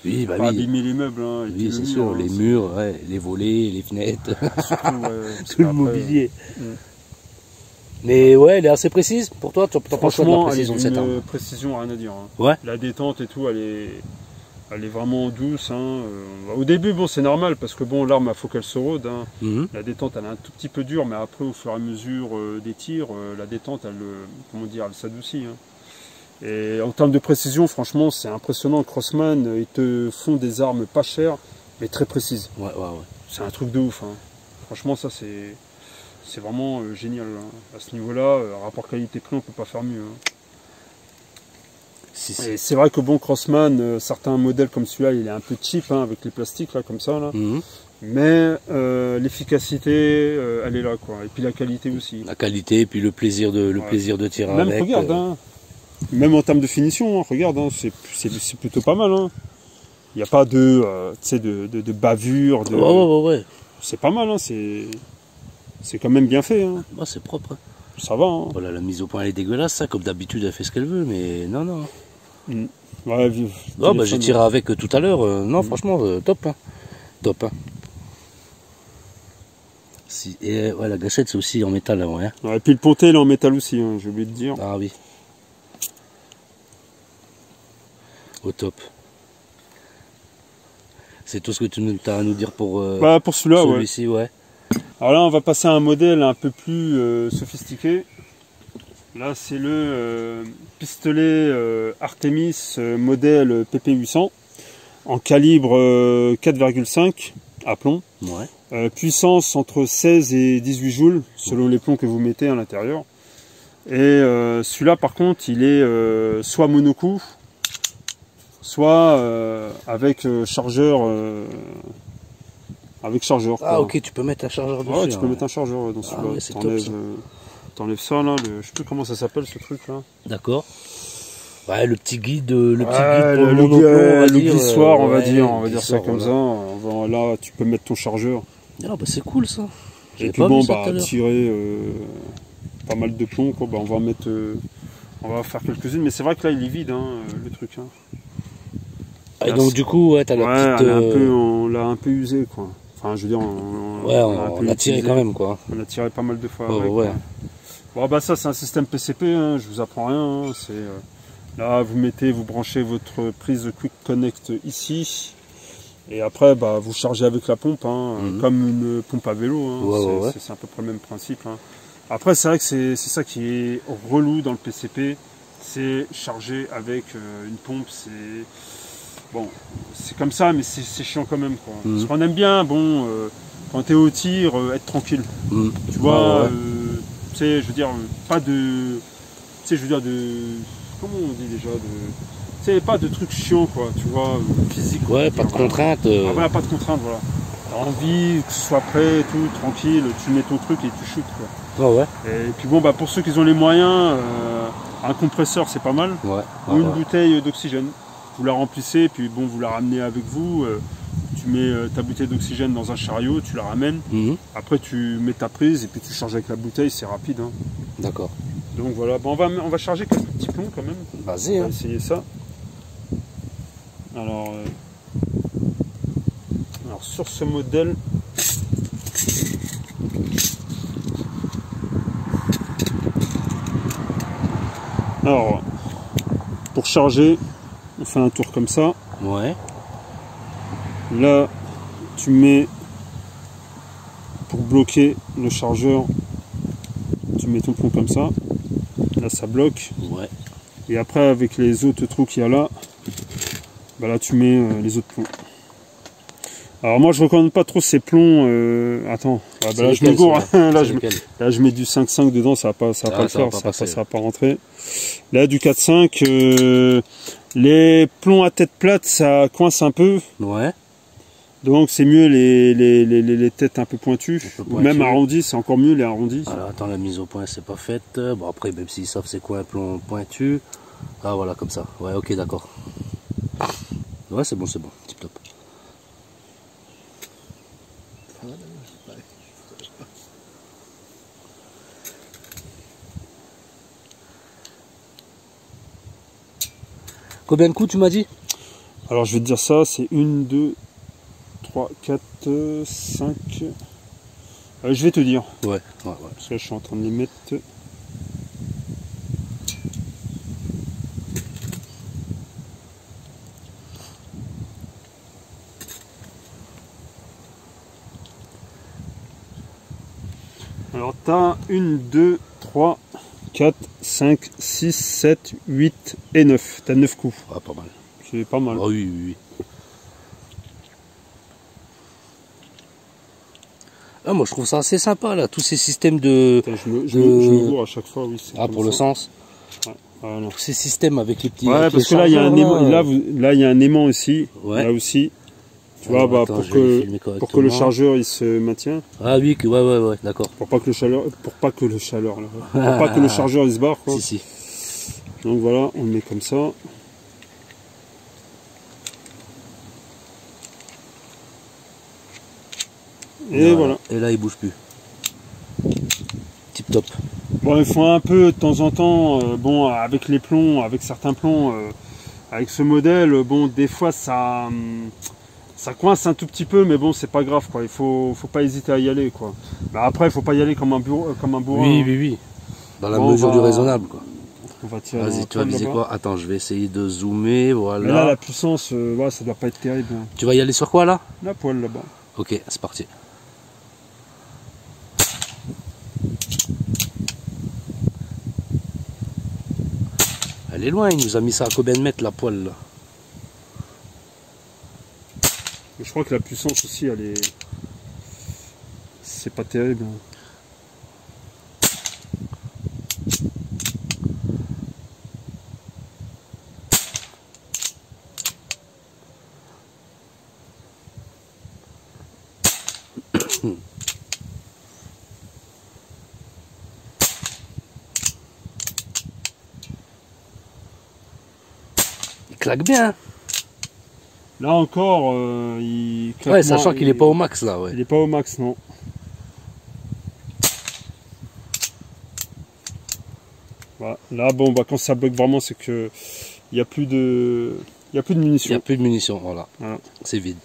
abîmer les meubles. Hein, oui, c'est sûr. Les murs, les volets, les fenêtres. Surtout, tout le mobilier. Mais ouais, elle est assez précise. Pour toi, tu penses quoi de la précision de cette arme? Précision, rien à dire. Hein. Ouais. La détente et tout, elle est vraiment douce. Hein. Au début, bon, c'est normal parce que bon, l'arme, il faut qu'elle se rôde. Hein. La détente, elle est un tout petit peu dure, mais après, au fur et à mesure des tirs, la détente, elle s'adoucit. Hein. Et en termes de précision, franchement, c'est impressionnant. Crosman, ils te font des armes pas chères, mais très précises. Ouais. C'est un truc de ouf. Hein. Franchement, ça, c'est vraiment génial. Hein. À ce niveau-là, rapport qualité-prix, on peut pas faire mieux. Hein. C'est vrai que bon, Crosman, certains modèles comme celui-là, il est un peu cheap, hein, avec les plastiques là, comme ça. Là. Mais l'efficacité, elle est là, quoi. Et puis la qualité aussi. La qualité, et puis le plaisir de tirer même, avec. Regarde, hein, même en termes de finition, hein, regarde, hein, c'est plutôt pas mal. Hein. Il n'y a pas de bavure. Ouais. C'est pas mal, hein, c'est quand même bien fait. Hein. Ouais, c'est propre. Hein. Ça va. Hein. Voilà, la mise au point elle est dégueulasse, ça, comme d'habitude elle fait ce qu'elle veut, mais non. Ouais, j'ai tiré avec tout à l'heure. Non, franchement, top. Hein. Top. Hein. Et ouais, la gâchette c'est aussi en métal. Hein. Ouais, et puis le pontet il est en métal aussi, hein, j'ai oublié de dire. Ah oui. Au top. C'est tout ce que tu as à nous dire pour celui-là, celui-ci, ouais. Alors là, on va passer à un modèle un peu plus sophistiqué. Là, c'est le pistolet Artemis modèle PP800 en calibre 4,5 à plomb. Ouais. Puissance entre 16 et 18 joules selon les plombs que vous mettez à l'intérieur. Et celui-là, par contre, il est soit monocoup, soit avec chargeur. Ah ok, tu peux mettre un chargeur dessus. Ouais, tu peux mettre un chargeur dans celui-là. Ouais, t'enlèves ça là, je sais plus comment ça s'appelle ce truc là. D'accord. Ouais, le petit guide pour le glissoir, on va dire ça comme ça. Là, tu peux mettre ton chargeur. Ah bah c'est cool ça. Et puis bon, tirer pas mal de plomb, quoi. Bah, on va faire quelques-unes, mais c'est vrai que là il est vide, hein, le truc. Hein. Et donc du coup, ouais, t'as la petite. On l'a un peu usé, quoi. Enfin, je veux dire, on l'a tiré quand même, quoi. On a tiré pas mal de fois. Ouais. Bon, bah ça, c'est un système PCP. Hein, je vous apprends rien. Hein, là, vous branchez votre prise Quick Connect ici, et après, vous chargez avec la pompe, hein, comme une pompe à vélo. Hein, c'est à peu près le même principe. Hein. Après, c'est vrai que c'est ça qui est relou dans le PCP, c'est charger avec une pompe. Bon, c'est comme ça, mais c'est chiant quand même, quoi. Parce qu'on aime bien, quand t'es au tir, être tranquille. Tu vois, tu sais, je veux dire, pas de... Tu sais, je veux dire, comment on dit déjà tu sais, pas de trucs chiants, quoi, tu vois, physique. Ouais, pas de contraintes. Voilà, pas de contraintes, voilà. T'as envie que ce soit prêt, tout, tranquille, tu mets ton truc et tu shootes, quoi. Ouais. Et puis bon, pour ceux qui ont les moyens, un compresseur, c'est pas mal. Ou une bouteille d'oxygène. Vous la remplissez, puis bon, vous la ramenez avec vous, tu tu mets ta bouteille d'oxygène dans un chariot, tu la ramènes. Après, tu mets ta prise et puis tu charges avec la bouteille, c'est rapide. Hein. D'accord. Donc voilà, bon, on va charger quelques petits plombs quand même. Vas-y. On va essayer ça. Alors sur ce modèle, alors pour charger, on fait un tour comme ça. Ouais. Là, tu mets, pour bloquer le chargeur, tu mets ton plomb comme ça. Là, ça bloque. Ouais. Et après, avec les autres trous qu'il y a là, bah là, tu mets les autres plombs. Alors moi, je recommande pas trop ces plombs. Attends, ah, bah là, je me gourre. Là, je mets du 5,5 dedans, ça va pas le faire, ça va pas rentrer. Là, du 4,5. Les plombs à tête plate, ça coince un peu. Ouais. Donc c'est mieux les têtes un peu pointues. Ou même arrondies, c'est encore mieux les arrondis. Alors attends, la mise au point c'est pas faite. Bon après, même s'ils savent c'est quoi un plomb pointu. Ah voilà, comme ça. Ouais, ok, d'accord. Ouais, c'est bon, tip top. Combien de coups tu m'as dit? Alors je vais te dire ça, c'est 1, 2, 3, 4, 5. Je vais te dire. Ouais. Parce que là je suis en train de les mettre. Alors tu as 1, 2, 3, 4, 5, 6, 7, 8 et 9. Tu as 9 coups. Ah, pas mal. C'est pas mal. Oh, oui. Ah, moi je trouve ça assez sympa là, tous ces systèmes de... Putain, je me bourre à chaque fois, oui. Ah, pour le sens. Ouais. Voilà. Tous ces systèmes avec les petits... Ouais, parce que là il y a un aimant, là il y a un aimant aussi, là aussi. Tu vois, bah, attends, pour que le chargeur il se maintient. Ah oui, ouais, d'accord. Pour pas que le chargeur il se barre, quoi. Si. Donc voilà, on le met comme ça. Et voilà. Et là il bouge plus. Tip top. Bon, il faut un peu de temps en temps, bon, avec les plombs, avec certains plombs, avec ce modèle, bon, des fois ça coince un tout petit peu, mais bon, c'est pas grave, quoi. Il faut pas hésiter à y aller, quoi. Mais après, il faut pas y aller comme un bourrin. Oui. Dans la mesure du raisonnable, quoi. On va tirer. Vas-y, tu vas viser quoi? Attends, je vais essayer de zoomer, voilà. Mais là, la puissance, ouais, ça doit pas être terrible. Hein. Tu vas y aller sur quoi, là? La poêle, là-bas. Ok, c'est parti. Elle est loin, il nous a mis ça à combien de mètres, la poêle, là? Mais je crois que la puissance aussi, elle est... C'est pas terrible. Hein. Il claque bien. Là encore, il claque. Ouais, sachant qu'il est pas au max là, ouais. Il est pas au max, non. Voilà. Là, bon, bah, quand ça bloque vraiment, c'est que il y a plus de munitions. Il n'y a plus de munitions, voilà. C'est vide.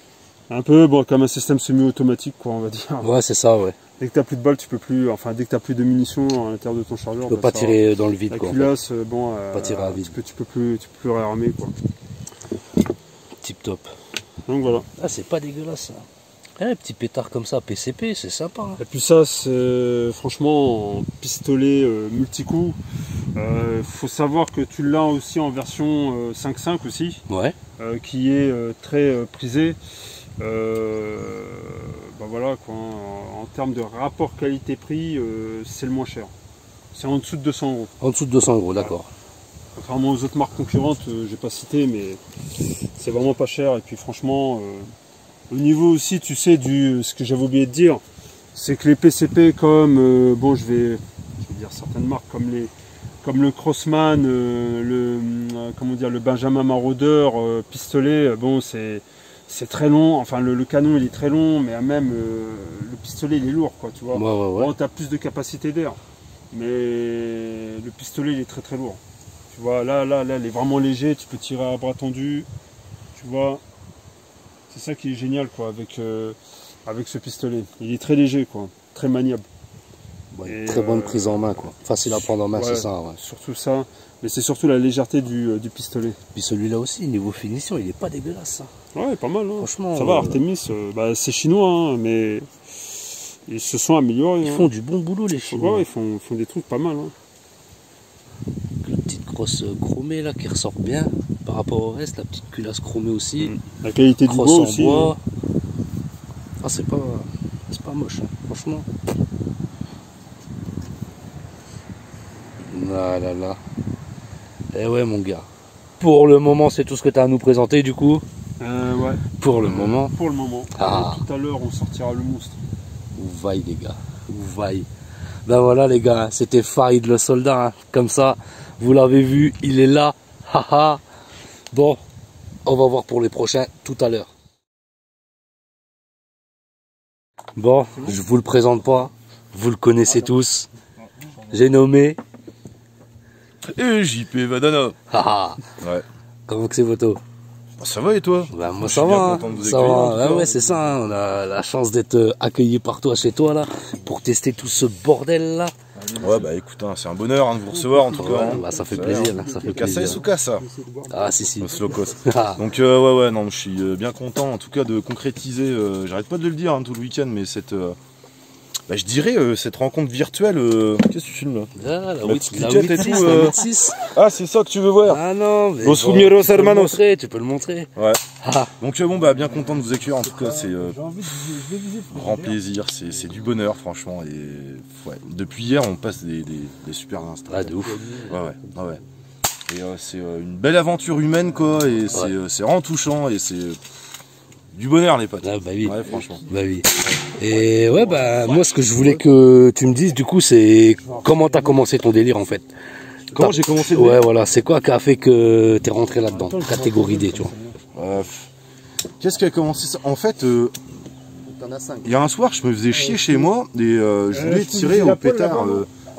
Un peu, bon, comme un système semi-automatique, quoi, on va dire. Ouais, c'est ça, ouais. Dès que tu n'as plus de balles, tu peux plus, enfin, dès que tu n'as plus de munitions à l'intérieur de ton chargeur, tu peux pas tirer dans le vide, la quoi. La culasse, bon, pas tirer à vide. tu peux plus réarmer, quoi. Tip top. Donc voilà. Ah, c'est pas dégueulasse, ça. Un petit pétard comme ça, PCP, c'est sympa. Hein. Et puis ça, c'est franchement en pistolet multi-coup. Faut savoir que tu l'as aussi en version 5.5 aussi, ouais. Qui est très prisé. Bah voilà quoi. En termes de rapport qualité-prix, c'est le moins cher. C'est en dessous de 200 €. En dessous de 200 €, d'accord. Contrairement aux autres marques concurrentes, j'ai pas cité, mais c'est vraiment pas cher. Et puis franchement. Au niveau aussi, tu sais, ce que j'avais oublié de dire, c'est que les PCP comme, bon, je vais dire certaines marques comme le Crossman, comment dire, le Benjamin Marauder pistolet, bon, c'est c'est très long, enfin le canon il est très long, mais même le pistolet il est lourd, quoi, tu vois. Bon, tu as plus de capacité d'air, mais le pistolet il est très lourd. Tu vois, là il est vraiment léger, tu peux tirer à bras tendu, tu vois. C'est ça qui est génial, quoi, avec ce pistolet. Il est très léger, quoi, très maniable. Ouais, très bonne prise en main, quoi. Facile à prendre en main, c'est ça. Ouais. Surtout ça, mais c'est surtout la légèreté du pistolet. Puis celui-là aussi, niveau finition, il est pas dégueulasse. Ça. Ouais, pas mal. Hein. Franchement, ça va, Artemis, c'est chinois, hein, mais ils se sont améliorés. Ils font du bon boulot, les Chinois. Ouais, ils font des trucs pas mal. Hein. La petite crosse chromée là qui ressort bien par rapport au reste, la petite culasse chromée aussi. La qualité du bois aussi. Bois. Ah, c'est pas moche, hein, franchement. Ah là là. Eh ouais, mon gars. Pour le moment, c'est tout ce que tu as à nous présenter, du coup. Ouais. Pour le moment. Pour le moment. Ah. Tout à l'heure, on sortira le monstre. Où vaille, les gars. Où vaille. Ben voilà, les gars. C'était Farid le soldat. Hein. Comme ça, vous l'avez vu, il est là. Haha. Bon, on va voir pour les prochains tout à l'heure. Bon, je vous le présente pas. Vous le connaissez tous. J'ai nommé... Et JP Vadana. Haha. Ouais. Comment que c'est votre? Bah, ça va et toi? Bah, moi ça va, ça va. Ouais, c'est ça, hein. On a la chance d'être accueillis par toi chez toi là, pour tester tout ce bordel là. Ouais, bah écoute, hein, c'est un bonheur hein, de vous recevoir en tout cas. Hein. Bah, ça fait plaisir, hein, ça fait plaisir. Kassa et Sukasa. Ah si. Slow cost. Donc ouais, non, je suis bien content en tout cas de concrétiser, j'arrête pas de le dire hein, tout le week-end, mais cette... Bah, je dirais cette rencontre virtuelle. Qu'est-ce que tu filmes là? Ah, la petite cliquette et tout. 8-6. Ah, c'est ça que tu veux voir? Ah non, mais. Los Fumeros Hermanos. Tu peux le montrer. Ouais. Ah. Donc bon, bah bien content de vous accueillir. En tout cas, c'est grand plaisir. C'est du bonheur, franchement. Et ouais, depuis hier, on passe des super instants. Ah, de ouf. Ouais. Et c'est une belle aventure humaine, quoi. Et c'est vraiment touchant. Et c'est du bonheur, les potes. Ah, bah oui. Ouais, franchement. Bah oui. Et ouais, bah moi, ce que je voulais que tu me dises, du coup, c'est comment t'as commencé ton délire, en fait. Comment j'ai commencé le délire? Ouais, voilà. C'est quoi qui a fait que t'es rentré là-dedans? Catégorie D, tu vois. Qu'est-ce qui a commencé ça? En fait, il y a un soir, je me faisais chier chez moi et je voulais tirer au pétard.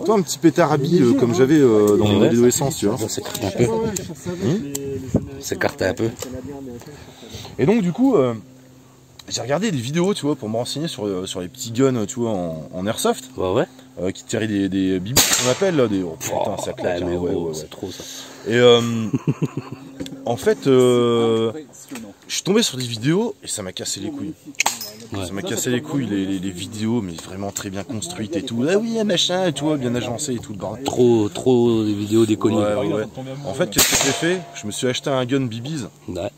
Toi, un petit pétard à billes comme j'avais dans mon adolescence, tu vois. Ça s'écarte un peu. S'écarte un peu. Et donc, du coup, j'ai regardé des vidéos, tu vois, pour me renseigner sur les petits guns, tu vois, en airsoft. Ouais. Qui tiraient des bibis, qu'on appelle là, des... Oh putain, ça claque. Ouais, ouais. C'est trop ça. Et en fait, je suis tombé sur des vidéos et ça m'a cassé les couilles. Ouais. Ça m'a cassé les couilles, les vidéos, mais vraiment très bien construites et tout. Ah oui, machin, et tout, bien agencé et tout le bordel. Trop des vidéos déconnées. Ouais. En fait, qu'est-ce que j'ai fait? Je me suis acheté un gun BBs. Ouais.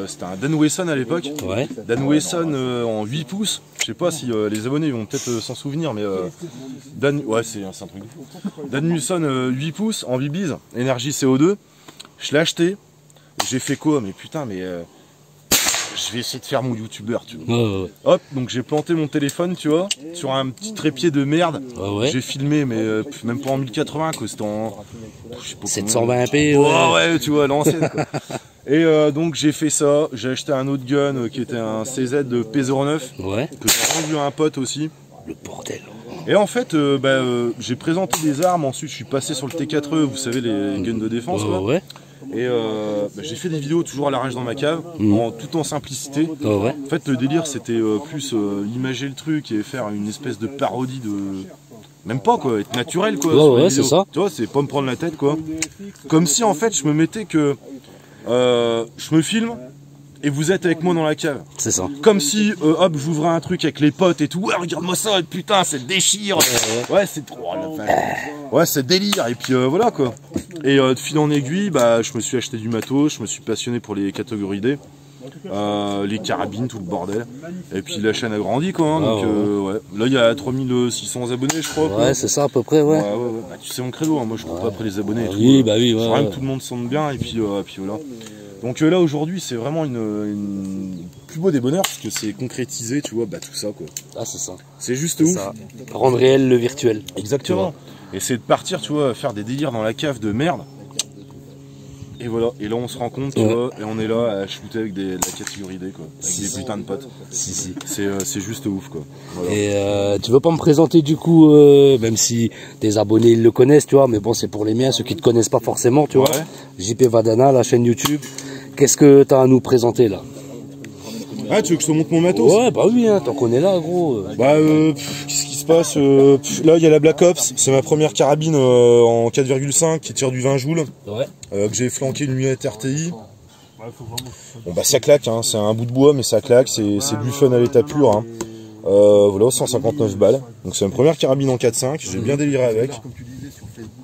C'était un Dan Wesson à l'époque. Ouais. Dan Wesson en 8 pouces. Je sais pas si les abonnés vont peut-être s'en souvenir, mais ouais, c'est un truc. Dan Wesson 8 pouces en BBs, énergie CO2. Je l'ai acheté. J'ai fait quoi? Mais putain, je vais essayer de faire mon youtubeur, tu vois. Ouais. Hop, donc j'ai planté mon téléphone, tu vois, sur un petit trépied de merde. Ouais. J'ai filmé, mais même pas en 1080, quoi. C'était en 720p. Ouais, tu vois, l'ancienne, quoi. Et donc j'ai fait ça, j'ai acheté un autre gun qui était un CZ de P09, que j'ai vendu à un pote aussi. Le bordel. Et en fait, j'ai présenté des armes, ensuite je suis passé sur le T4E, vous savez, les guns de défense. Ouais. Et j'ai fait des vidéos toujours à l'arrache dans ma cave, tout en simplicité. Ouais. En fait, le délire c'était plus imager le truc et faire une espèce de parodie de... Même pas quoi, être naturel quoi. Ouais, c'est ça. Tu vois, c'est pas me prendre la tête quoi. Comme si en fait je me mettais que... je me filme et vous êtes avec moi dans la cave. C'est ça. Comme si, hop, j'ouvrais un truc avec les potes et tout. Ouais, regarde-moi ça, putain, ça déchire. Ouais, c'est trop. Ouais, c'est délire. Et puis voilà quoi. Et de fil en aiguille, je me suis acheté du matos, je me suis passionné pour les catégories D. Les carabines, tout le bordel. Et puis la chaîne a grandi quoi. Hein, donc ouais. Là il y a 3600 abonnés je crois. Ouais, c'est ça à peu près, ouais. Bah, tu sais mon credo, hein, moi je cours pas après les abonnés et tout. Oui, bah oui, ouais. Que tout le monde se sente bien et puis voilà. Donc là aujourd'hui c'est vraiment une plus beau des bonheurs parce que c'est concrétisé, tu vois, tout ça quoi. Ah c'est ça. C'est juste ouf. Ça. Rendre réel le virtuel. Exactement. Et c'est de partir, tu vois, faire des délires dans la cave de merde. Et voilà, et là on se rend compte, tu vois, et on est là à shooter avec de la catégorie D, quoi. Avec des putains de potes. Si. C'est juste ouf, quoi. Voilà. Et tu veux pas me présenter du coup, même si tes abonnés ils le connaissent, tu vois, mais bon c'est pour les miens, ceux qui te connaissent pas forcément, tu vois. JP Vadana, la chaîne YouTube. Qu'est-ce que t'as à nous présenter là? Ah, tu veux que je te montre mon matos? Ouais, bah oui, hein, tant qu'on est là, gros. Bah, qu'est-ce qui se passe? Là, il y a la Black Ops. C'est ma première carabine en 4,5 qui tire du 20 joules. Ouais. Que j'ai flanqué une lunette RTI. Bon, bah, ça claque, hein. C'est un bout de bois, mais ça claque. C'est du fun à l'état pur, hein. Voilà, 159 balles. Donc, c'est ma première carabine en 4,5. J'ai bien déliré avec.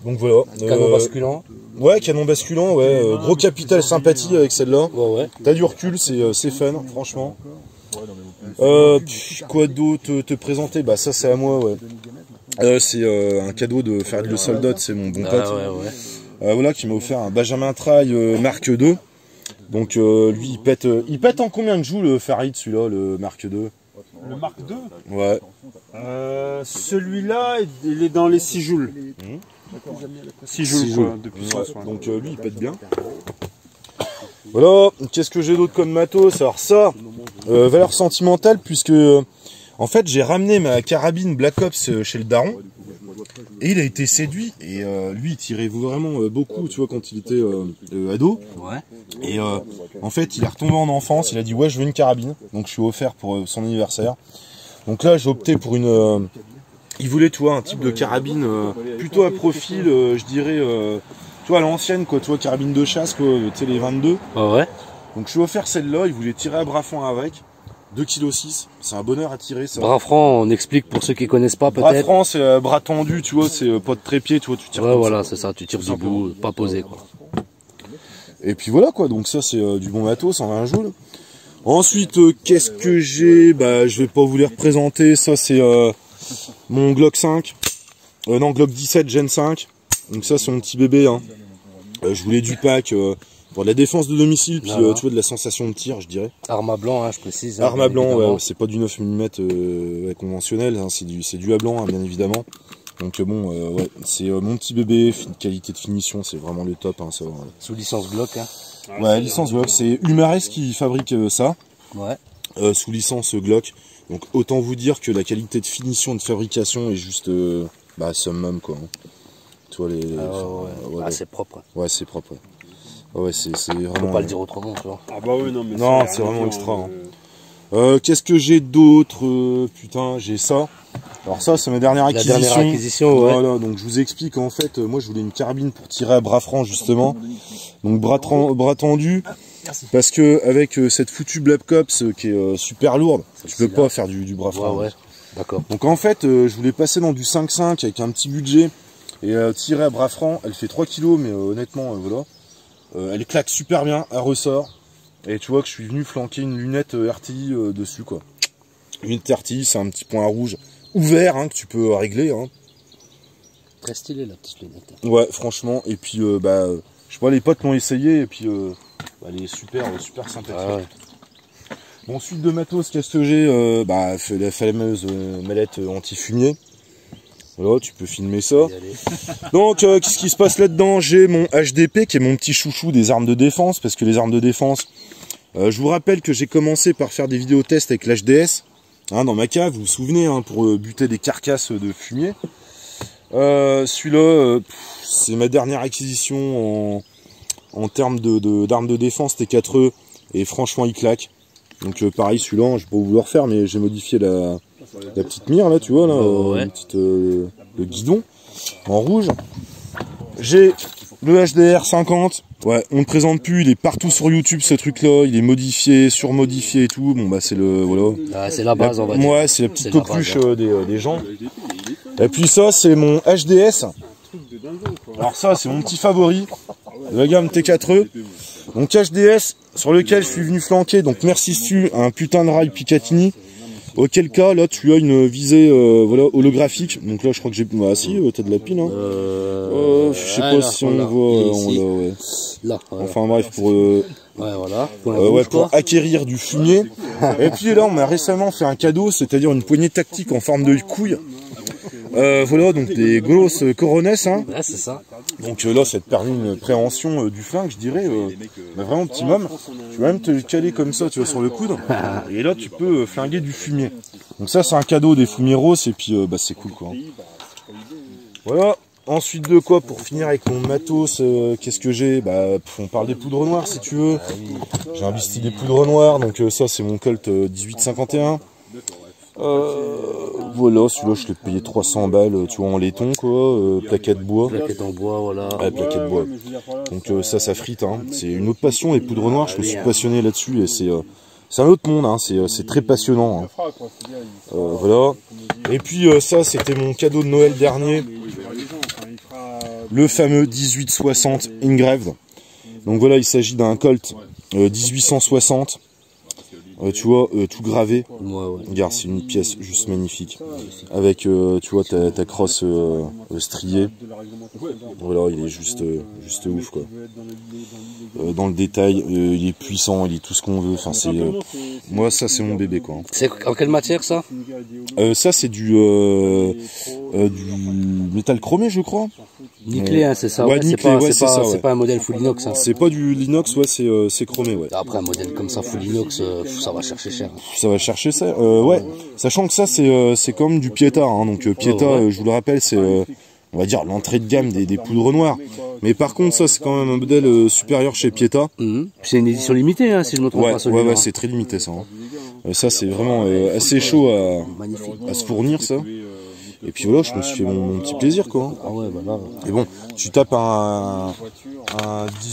Donc, voilà. Canon basculant. Ouais, canon basculant, ouais. Gros capital sympathie avec celle-là. Ouais. T'as du recul, c'est fun, franchement. Quoi d'autre te présenter? Bah ça c'est à moi, ouais. C'est un cadeau de Farid le Soldat, c'est mon bon pote. Voilà, qui m'a offert un Benjamin Trail Mark II. Donc lui il pète en combien de joules le Farid, celui-là, le Mark II? Le Mark II? Ouais. Celui-là, il est dans les 6 joules. 6 joules, quoi, de puissance. Ouais. Donc lui il pète bien. Voilà, qu'est-ce que j'ai d'autre comme matos? Alors ça, valeur sentimentale, puisque en fait j'ai ramené ma carabine Black Ops chez le daron, et il a été séduit, et lui il tirait vraiment beaucoup, tu vois, quand il était ado. Ouais. Et en fait il est retombé en enfance, il a dit ouais je veux une carabine, donc je suis offert pour son anniversaire. Donc là j'ai opté pour une... il voulait, tu vois, un type de carabine plutôt à profil, je dirais... tu vois, à l'ancienne, quoi, tu vois, carabine de chasse, quoi, tu sais, les 22. Ouais. Donc je lui ai offert celle-là, il voulait tirer à bras franc avec, 2,6 kg, c'est un bonheur à tirer, ça. Bras franc, on explique pour ceux qui connaissent pas peut-être. Bras franc, c'est bras tendu, tu vois, c'est pas de trépied, tu vois, tu tires. Ouais, voilà, c'est ça, tu tires debout, pas posé, quoi. Et puis voilà, quoi, donc ça c'est du bon matos, 120 joules. Ensuite, qu'est-ce que j'ai? Bah, je vais pas vous les représenter, ça c'est mon Glock 5, non, Glock 17 Gen 5. Donc ça c'est mon petit bébé, hein. Je voulais du pack pour de la défense de domicile, puis tu vois, de la sensation de tir, je dirais. Arme à blanc, hein, je précise. Arme à blanc, ouais, c'est pas du 9 mm conventionnel, hein, c'est du à blanc, hein, bien évidemment. Donc bon, ouais, c'est mon petit bébé, qualité de finition, c'est vraiment le top, hein, ça. Sous licence Glock, hein. Ouais, licence Glock, c'est Humares qui fabrique ça. Ouais. Sous licence Glock. Donc autant vous dire que la qualité de finition de fabrication est juste summum, quoi. Tu vois, c'est propre. Ouais, c'est propre, ouais. Ouais, c'est vraiment... On peut pas le dire autrement, tu vois. Ah bah oui, non, mais non, c'est vraiment extra. Hein. Qu'est-ce que j'ai d'autre? Putain, j'ai ça. Alors ça, c'est ma dernière acquisition. La dernière acquisition, ouais. Voilà, donc je vous explique, en fait, moi je voulais une carabine pour tirer à bras franc, justement. Donc bras tendu, parce que avec cette foutue Black Ops qui est super lourde, tu peux pas faire du bras franc. Ouais, d'accord. Donc en fait, je voulais passer dans du 5,5 avec un petit budget. Et tirer à bras franc, elle fait 3 kg, mais honnêtement, voilà. Elle claque super bien, elle ressort. Et tu vois que je suis venu flanquer une lunette RTI dessus, quoi. Une lunette RTI, c'est un petit point rouge ouvert, hein, que tu peux régler. Hein. Très stylé la petite lunette. Ouais, franchement. Et puis, je sais pas, les potes l'ont essayé, et puis, elle est super sympathique. Ah ouais. Bon, suite de matos, qu'est-ce que j'ai? La fameuse mallette anti-fumier. Voilà, tu peux filmer ça. Donc, qu'est-ce qui se passe là-dedans? J'ai mon HDP, qui est mon petit chouchou des armes de défense, parce que les armes de défense, je vous rappelle que j'ai commencé par faire des vidéos tests avec l'HDS, hein, dans ma cave, vous vous souvenez, hein, pour buter des carcasses de fumier. Celui-là, c'est ma dernière acquisition en termes d'armes de défense T4E, et franchement, il claque. Donc, pareil, celui-là, je vais pas vous le refaire, mais j'ai modifié la petite mire là, tu vois, là, le guidon en rouge. J'ai le HDR 50. Ouais, on ne présente plus, il est partout sur YouTube ce truc là, il est modifié, surmodifié et tout. Bon bah c'est le voilà. Ah, c'est la base, on va dire. Ouais, c'est la petite coqueluche des gens. Et puis ça c'est mon HDS. Alors ça c'est mon petit favori de la gamme T4E. Donc HDS sur lequel je suis venu flanquer, donc merci Stu, un putain de rail Picatinny. Auquel cas, là, tu as une visée voilà, holographique. Donc là, je crois que j'ai... Bah si, t'as de la pile, hein. Je sais pas si on voit... ouais. Là, enfin bref, pour... ouais, voilà. Pour acquérir du fumier. Et puis là, on m'a récemment fait un cadeau, c'est-à-dire une poignée tactique en forme de couille. Voilà, donc des grosses coronesses, hein. Ouais, c'est ça. Donc là, ça te permet une préhension du flingue, je dirais, mais vraiment optimum. Tu vas même te caler comme ça, tu vois, sur le coude. Et là, tu peux flinguer du fumier. Donc ça, c'est un cadeau des Fumeros, et puis bah, c'est cool, quoi. Voilà. Ensuite de quoi, pour finir avec mon matos, qu'est-ce que j'ai? Bah, on parle des poudres noires, si tu veux. J'ai investi des poudres noires, donc ça, c'est mon Colt 1851. Voilà, celui-là je l'ai payé 300 balles, tu vois, en laiton quoi, plaquette bois. Plaquette en bois, voilà. Ouais, plaquette bois. Donc ça frite, hein. C'est une autre passion, les poudres noires, je me suis passionné là-dessus et c'est un autre monde, hein. C'est très passionnant. Hein. Voilà. Et puis ça, c'était mon cadeau de Noël dernier. Le fameux 1860 Engraved. Donc voilà, il s'agit d'un Colt 1860. Tu vois, tout gravé. Regarde, c'est une pièce juste magnifique. Avec, tu vois, ta crosse striée. Voilà, il est juste ouf, quoi. Dans le détail, il est puissant, il est tout ce qu'on veut. Enfin, c'est, moi, ça, c'est mon bébé, quoi. C'est en quelle matière, ça? Ça, c'est du métal chromé, je crois. Nickelé, hein, c'est ça. Ouais, nickelé, ouais, c'est ça. C'est pas un modèle full inox. Hein. C'est pas du l'inox, ouais, c'est chromé, ouais. Après, un modèle comme ça, full inox, ça va chercher cher. Ça va chercher ça, ouais. Sachant que ça, c'est comme du Pieta, hein. Donc Pieta, ouais. Je vous le rappelle, c'est, on va dire, l'entrée de gamme des poudres noires. Mais par contre, ça, c'est quand même un modèle supérieur chez Pieta. C'est une édition limitée, hein, si je ne me trompe pas. Ouais, c'est très limité, ça. Hein. Ça, c'est vraiment assez chaud à se fournir, ça. Et puis voilà, je me suis fait mon petit plaisir, quoi. Ah ouais, bah là. Et bon, tu tapes un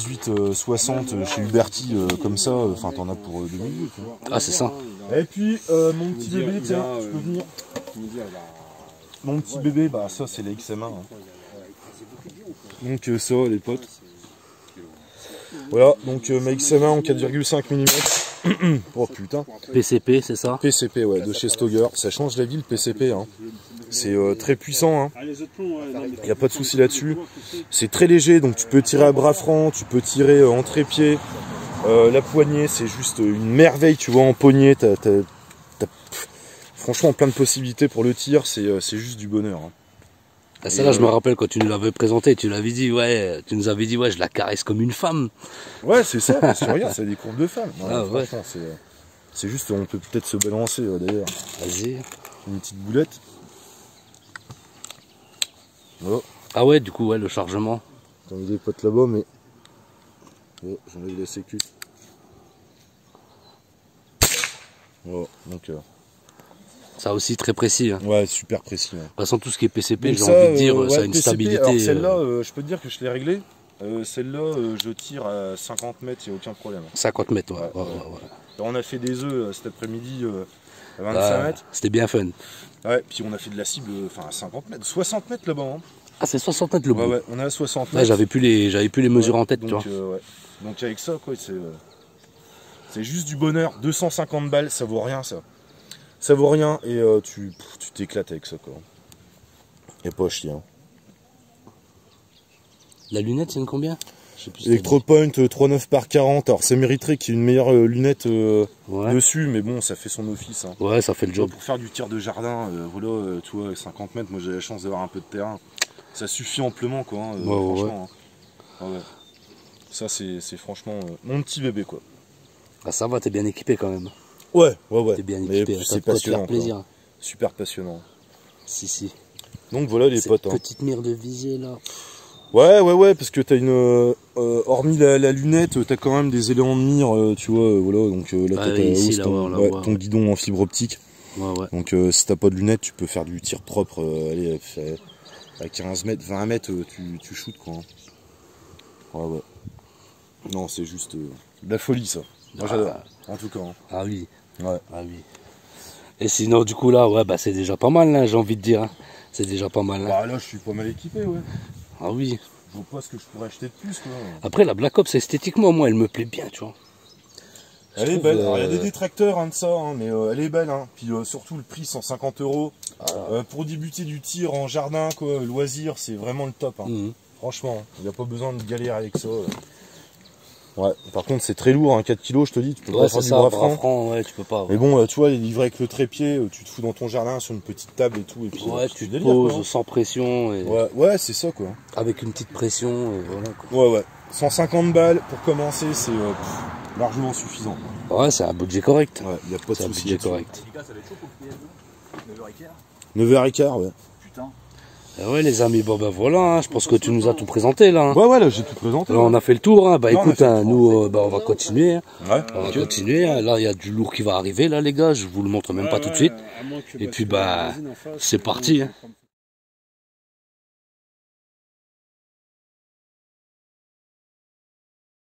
1860 chez Huberti comme ça, enfin t'en as pour 2 minutes. Quoi. Ah, c'est ça. Et puis mon petit bébé, tiens, tu peux venir. Mon petit bébé, bah ça c'est la XM1. Hein. Donc ça, les potes. Voilà, donc ma XM1 en 4,5 mm. Oh putain. PCP, c'est ça? PCP, ouais, de chez Stoger. Ça change la vie, le PCP. Hein. C'est très puissant, hein. Il n'y a pas de souci là-dessus. C'est très léger, donc tu peux tirer à bras franc, tu peux tirer en trépied. La poignée, c'est juste une merveille, tu vois, en poignée. T'as franchement plein de possibilités pour le tir, c'est juste du bonheur. Hein. Ah, ça là, je me rappelle quand tu nous l'avais présenté, tu nous avais dit, ouais, je la caresse comme une femme. Ouais, c'est ça, parce que regarde, c'est des courbes de femmes. Ouais, ah, ouais. C'est juste, on peut peut-être se balancer d'ailleurs. Vas-y. Une petite boulette. Oh. Ah ouais, du coup, ouais, le chargement. J'en ai des potes là-bas, mais... Oh, j'en ai eu la sécu. Oh, donc... Ça aussi, très précis. Hein. Ouais, super précis. Ouais. De toute façon, tout ce qui est PCP, j'ai envie de dire, ça a une PCP, stabilité. Alors celle-là, je peux te dire que je l'ai réglée. Celle-là, je tire à 50 mètres, il n'y a aucun problème. 50 mètres, ouais. Alors, on a fait des œufs cet après-midi à 25 mètres. C'était bien fun. Ouais, puis on a fait de la cible à 50 mètres, 60 mètres là-bas. Hein. Ah, c'est 60 mètres le bout. Ouais, on est à 60 mètres. Ouais, j'avais plus les mesures en tête, donc, tu vois. Ouais. Donc avec ça, quoi, c'est juste du bonheur. 250 balles, ça vaut rien, ça. Ça vaut rien et tu t'éclates avec ça, quoi. Y'a pas à chier. Hein. La lunette, c'est une combien? Electropoint 3,9 par 40. Alors ça mériterait qu'il y ait une meilleure lunette dessus, mais bon, ça fait son office. Hein. Ouais, ça fait le job. Pour faire du tir de jardin, voilà, tu vois, 50 mètres, moi j'ai la chance d'avoir un peu de terrain. Ça suffit amplement, quoi. Hein, franchement. Hein. Ouais. Ça, c'est franchement mon petit bébé, quoi. Ah, ça va, t'es bien équipé quand même. Ouais. T'es bien équipé, c'est passionnant. Plaisir. Quoi. Super passionnant. Si. Donc voilà les potes. Petite mire de visée là. Ouais, parce que t'as une. Hormis la lunette, t'as quand même des éléments de mire, tu vois, voilà. Donc là, t'as ici, ton guidon en fibre optique. Ouais. Donc si t'as pas de lunettes, tu peux faire du tir propre. Allez, à 15 mètres, 20 mètres, tu shootes, quoi. Hein. Ouais. Non, c'est juste de la folie, ça. Moi, j'adore. En tout cas. Hein. Ah oui. Ouais. Ah oui. Et sinon, du coup, là, ouais, bah, c'est déjà pas mal, là, j'ai envie de dire. Hein. C'est déjà pas mal. Là. Bah, là, je suis pas mal équipé, ouais. Ah oui. Je vois pas ce que je pourrais acheter de plus, quoi. Après, la Black Ops, esthétiquement, moi, elle me plaît bien, tu vois. Elle est belle. Alors, il y a des détracteurs de ça, hein, mais elle est belle. Hein. Puis surtout, le prix, 150 €. Pour débuter du tir en jardin, quoi, loisir, c'est vraiment le top. Hein. Franchement, il n'y a pas besoin de galérer avec ça. Ouais, par contre c'est très lourd, hein, 4 kilos, je te dis, tu peux Ouais, pas faire c'est du ça, bras bras franc. franc, ouais, tu peux pas. Ouais. Mais bon, tu vois, il est livré avec le trépied, tu te fous dans ton jardin sur une petite table et tout, et puis Ouais, tu te délire, quoi, poses sans pression. Et ouais, c'est ça quoi. avec une petite pression, et voilà quoi. Ouais. 150 balles pour commencer, c'est largement suffisant. Ouais, c'est un budget correct. Ouais, y a pas de C'est un souci. budget correct. 9h15, ouais. Ah ouais les amis, bon ben voilà, hein, je pense que tu nous as tout présenté là. Hein. Ouais, là j'ai tout présenté. Là, on a fait le tour, hein. Bah Non, écoute, hein, nous on va continuer. Hein. Ouais, On va continuer, hein. Là il y a du lourd qui va arriver là les gars, je vous le montre même pas tout de suite. Et puis bah c'est parti. Hein.